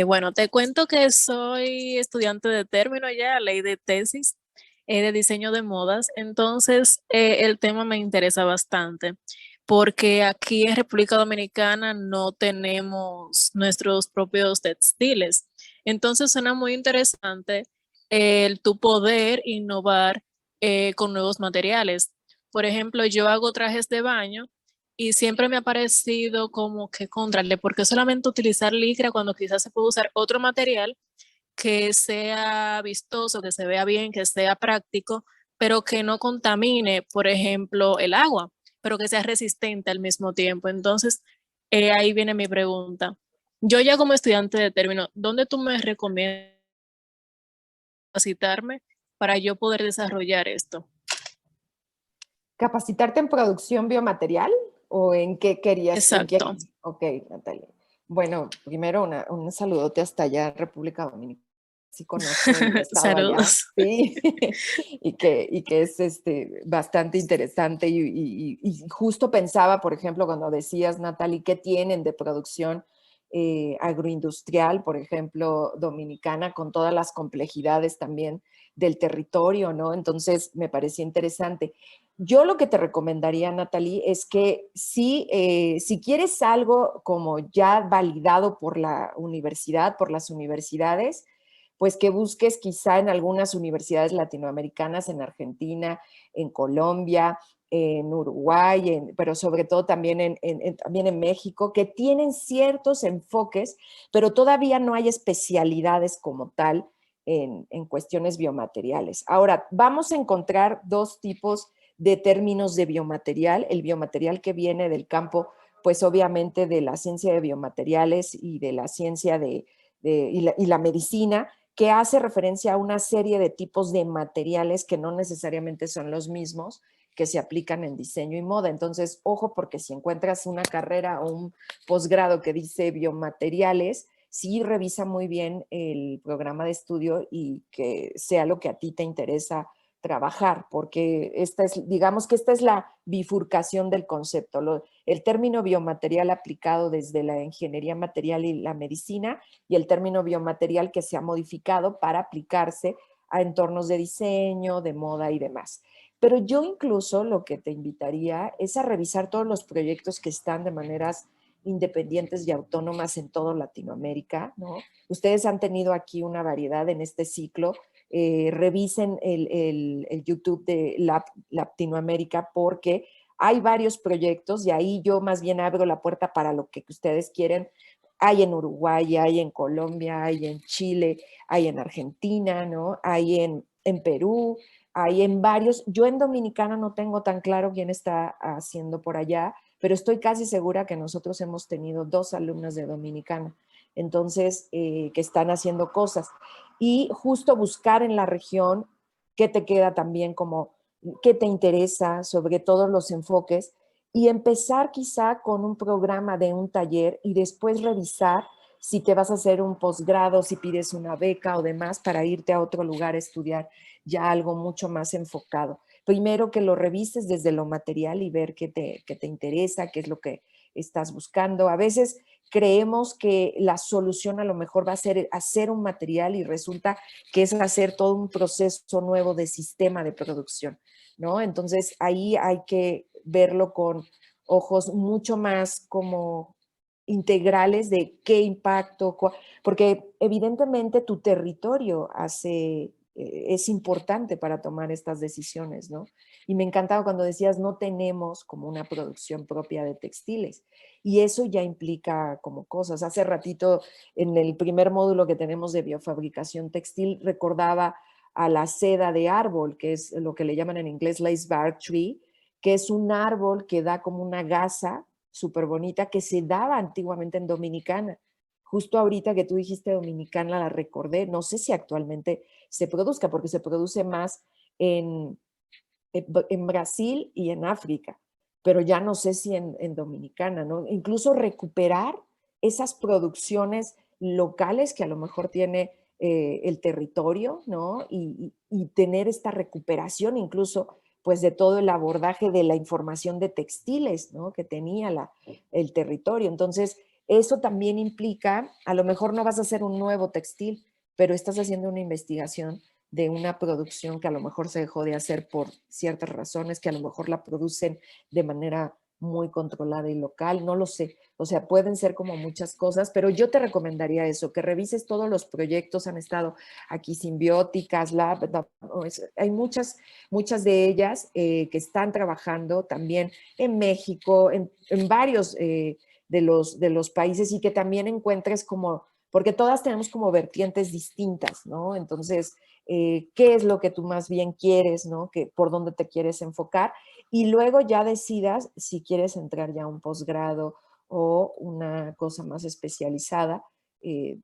Bueno, te cuento que soy estudiante de término ya, ley de tesis de diseño de modas. Entonces, el tema me interesa bastante porque aquí en República Dominicana no tenemos nuestros propios textiles. Entonces, suena muy interesante el tu poder innovar con nuevos materiales. Por ejemplo, yo hago trajes de baño y siempre me ha parecido como que contrarle, porque solamente utilizar licra cuando quizás se puede usar otro material que sea vistoso, que se vea bien, que sea práctico, pero que no contamine, por ejemplo, el agua, pero que sea resistente al mismo tiempo. Entonces, ahí viene mi pregunta. Yo ya como estudiante de término, ¿dónde tú me recomiendas capacitarme para yo poder desarrollar esto? ¿Capacitarte en producción biomaterial o en qué querías? Exacto. Ok, Natalia. Bueno, primero un saludote hasta allá, República Dominicana. Sí conozco el estado allá, sí, y que es bastante interesante y justo pensaba, por ejemplo, cuando decías, Natalie, ¿qué tienen de producción agroindustrial, por ejemplo, dominicana, con todas las complejidades también del territorio, ¿no? Entonces, me parecía interesante. Yo lo que te recomendaría, Natalie, es que si quieres algo como ya validado por la universidad, por las universidades, pues que busques quizá en algunas universidades latinoamericanas, en Argentina, en Colombia, en Uruguay, pero sobre todo también también en México, que tienen ciertos enfoques, pero todavía no hay especialidades como tal en cuestiones biomateriales. Ahora, vamos a encontrar dos tipos de términos de biomaterial, el biomaterial que viene del campo, pues obviamente de la ciencia de biomateriales y de la ciencia y la medicina, que hace referencia a una serie de tipos de materiales que no necesariamente son los mismos que se aplican en diseño y moda. Entonces, ojo, porque si encuentras una carrera o un posgrado que dice biomateriales, sí revisa muy bien el programa de estudio y que sea lo que a ti te interesa trabajar, porque digamos que esta es la bifurcación del concepto. El término biomaterial aplicado desde la ingeniería material y la medicina, y el término biomaterial que se ha modificado para aplicarse a entornos de diseño, de moda y demás. Pero yo incluso lo que te invitaría es a revisar todos los proyectos que están de maneras independientes y autónomas en toda Latinoamérica, ¿no? Ustedes han tenido aquí una variedad en este ciclo. Revisen el YouTube de Latinoamérica porque hay varios proyectos y ahí yo más bien abro la puerta para lo que ustedes quieren. Hay en Uruguay, hay en Colombia, hay en Chile, hay en Argentina, ¿no? Hay en Perú, hay en varios. Yo en Dominicana no tengo tan claro quién está haciendo por allá, pero estoy casi segura que nosotros hemos tenido 2 alumnas de Dominicana, entonces, que están haciendo cosas. Y justo buscar en la región qué te queda también como, qué te interesa sobre todos los enfoques y empezar quizá con un programa de un taller y después revisar si te vas a hacer un posgrado, si pides una beca o demás para irte a otro lugar a estudiar ya algo mucho más enfocado. Primero que lo revises desde lo material y ver qué te interesa, qué es lo que estás buscando. A veces creemos que la solución a lo mejor va a ser hacer un material y resulta que es hacer todo un proceso nuevo de sistema de producción, ¿no? Entonces ahí hay que verlo con ojos mucho más como integrales de qué impacto, porque evidentemente tu territorio es importante para tomar estas decisiones, ¿no? Y me encantaba cuando decías, no tenemos como una producción propia de textiles. Y eso ya implica como cosas. Hace ratito, en el primer módulo que tenemos de biofabricación textil, recordaba a la seda de árbol, que es lo que le llaman en inglés lace bark tree, que es un árbol que da como una gasa súper bonita que se daba antiguamente en Dominicana. Justo ahorita que tú dijiste Dominicana la recordé, no sé si actualmente se produzca, porque se produce más en Brasil y en África, pero ya no sé si en Dominicana, ¿no? Incluso recuperar esas producciones locales que a lo mejor tiene el territorio, ¿no? Y tener esta recuperación incluso pues de todo el abordaje de la información de textiles, ¿no? Que tenía el territorio. Entonces, eso también implica, a lo mejor no vas a hacer un nuevo textil, pero estás haciendo una investigación de una producción que a lo mejor se dejó de hacer por ciertas razones, que a lo mejor la producen de manera muy controlada y local, no lo sé. O sea, pueden ser como muchas cosas, pero yo te recomendaría eso, que revises todos los proyectos, han estado aquí Simbióticas, Lab, hay muchas de ellas que están trabajando también en México, en varios de los países y que también encuentres como, porque todas tenemos como vertientes distintas, ¿no? Entonces, qué es lo que tú más bien quieres, ¿no? Por dónde te quieres enfocar y luego ya decidas si quieres entrar ya a un posgrado o una cosa más especializada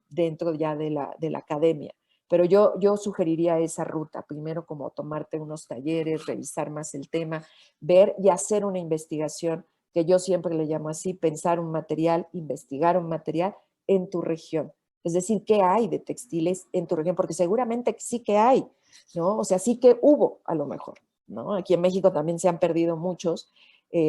dentro ya de la academia. Pero yo sugeriría esa ruta, primero como tomarte unos talleres, revisar más el tema, ver y hacer una investigación, que yo siempre le llamo así, pensar un material, investigar un material en tu región. Es decir, ¿qué hay de textiles en tu región? Porque seguramente sí que hay, ¿no? O sea, sí que hubo a lo mejor, ¿no? Aquí en México también se han perdido muchos,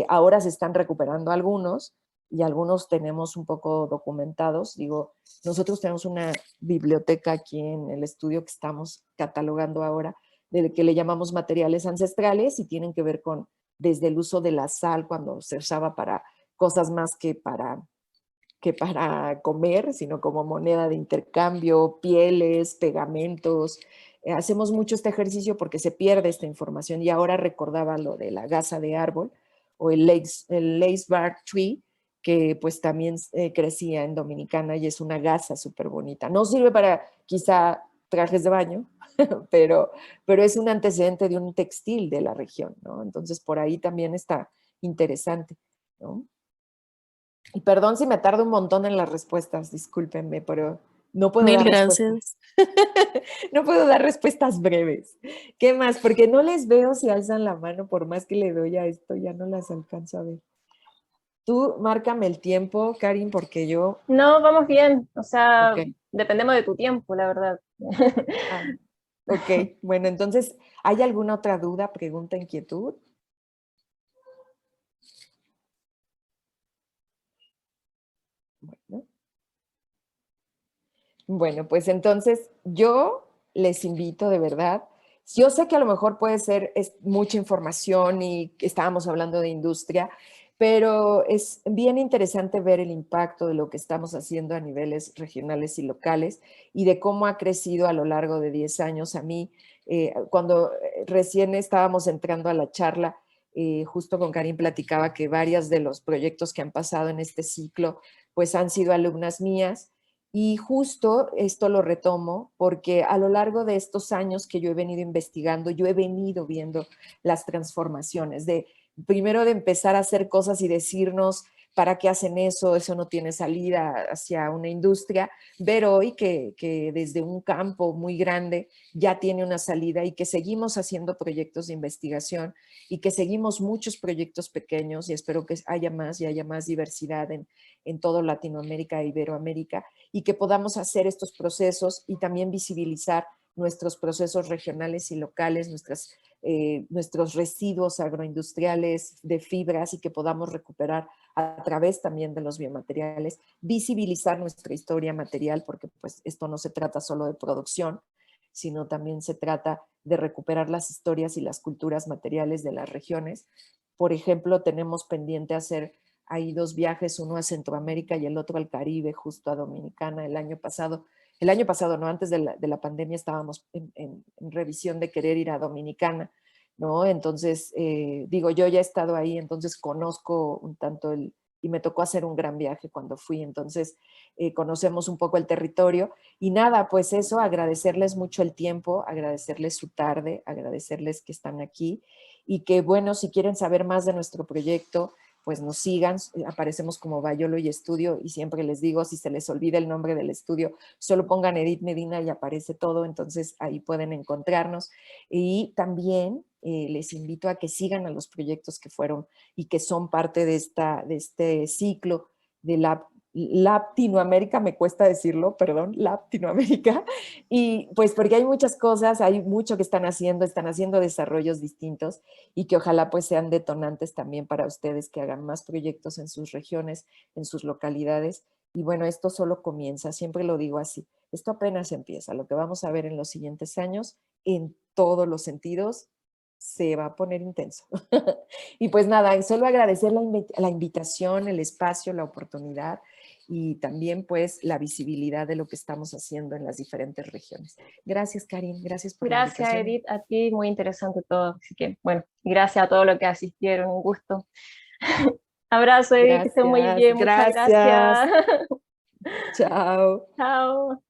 ahora se están recuperando algunos y algunos tenemos un poco documentados. Digo, nosotros tenemos una biblioteca aquí en el estudio que estamos catalogando ahora, de que le llamamos materiales ancestrales y tienen que ver con desde el uso de la sal cuando se usaba para cosas más que para comer, sino como moneda de intercambio, pieles, pegamentos. Hacemos mucho este ejercicio porque se pierde esta información y ahora recordaba lo de la gasa de árbol o el lace bark tree, que pues también crecía en Dominicana y es una gasa súper bonita. No sirve para quizá trajes de baño, pero es un antecedente de un textil de la región, ¿no? Entonces por ahí también está interesante, ¿no? Y perdón si me tardo un montón en las respuestas, discúlpenme, pero No puedo Mil dar respuestas. gracias. No puedo dar respuestas breves. ¿Qué más? Porque no les veo si alzan la mano, por más que le doy a esto, ya no las alcanzo a ver. Tú márcame el tiempo, Karin, porque yo... No, vamos bien, o sea, Ok. dependemos de tu tiempo, la verdad. Ah, ok, bueno, entonces, ¿hay alguna otra duda, pregunta, inquietud? Bueno. Bueno, pues entonces yo les invito de verdad. Yo sé que a lo mejor puede ser mucha información y estábamos hablando de industria, pero es bien interesante ver el impacto de lo que estamos haciendo a niveles regionales y locales y de cómo ha crecido a lo largo de 10 años. A mí, cuando recién estábamos entrando a la charla, justo con Karim platicaba que varios de los proyectos que han pasado en este ciclo, pues han sido alumnas mías. Y justo esto lo retomo porque a lo largo de estos años que yo he venido investigando, yo he venido viendo las transformaciones de primero de empezar a hacer cosas y decirnos para qué hacen eso, eso no tiene salida hacia una industria, ver hoy que desde un campo muy grande ya tiene una salida y que seguimos haciendo proyectos de investigación y que seguimos muchos proyectos pequeños y espero que haya más y haya más diversidad en toda Latinoamérica e Iberoamérica y que podamos hacer estos procesos y también visibilizar nuestros procesos regionales y locales, nuestros residuos agroindustriales de fibras y que podamos recuperar a través también de los biomateriales, visibilizar nuestra historia material, porque pues esto no se trata solo de producción, sino también se trata de recuperar las historias y las culturas materiales de las regiones. Por ejemplo, tenemos pendiente hacer ahí 2 viajes, uno a Centroamérica y el otro al Caribe, justo a Dominicana el año pasado no, antes de la pandemia estábamos en revisión de querer ir a Dominicana, ¿no? Entonces, digo, yo ya he estado ahí, entonces conozco un tanto y me tocó hacer un gran viaje cuando fui, entonces conocemos un poco el territorio y nada, pues eso, agradecerles mucho el tiempo, agradecerles su tarde, agradecerles que están aquí y que bueno, si quieren saber más de nuestro proyecto, pues nos sigan, aparecemos como Bayolo y Estudio y siempre les digo, si se les olvida el nombre del estudio, solo pongan Edith Medina y aparece todo, entonces ahí pueden encontrarnos. Y también les invito a que sigan a los proyectos que fueron y que son parte de este ciclo de Latinoamérica, me cuesta decirlo, perdón, Latinoamérica, y pues porque hay muchas cosas, hay mucho que están haciendo desarrollos distintos y que ojalá pues sean detonantes también para ustedes que hagan más proyectos en sus regiones, en sus localidades. Y bueno, esto solo comienza, siempre lo digo así, esto apenas empieza, lo que vamos a ver en los siguientes años, en todos los sentidos, se va a poner intenso. Y pues nada, solo agradecer la invitación, el espacio, la oportunidad y también pues la visibilidad de lo que estamos haciendo en las diferentes regiones. Gracias, Karin, gracias por la Gracias, invitación. Edith, a ti, muy interesante todo. Así que, bueno, gracias a todos los que asistieron, un gusto. Abrazo, Edith, que esté muy bien, muchas Gracias. gracias. Chao. Chao.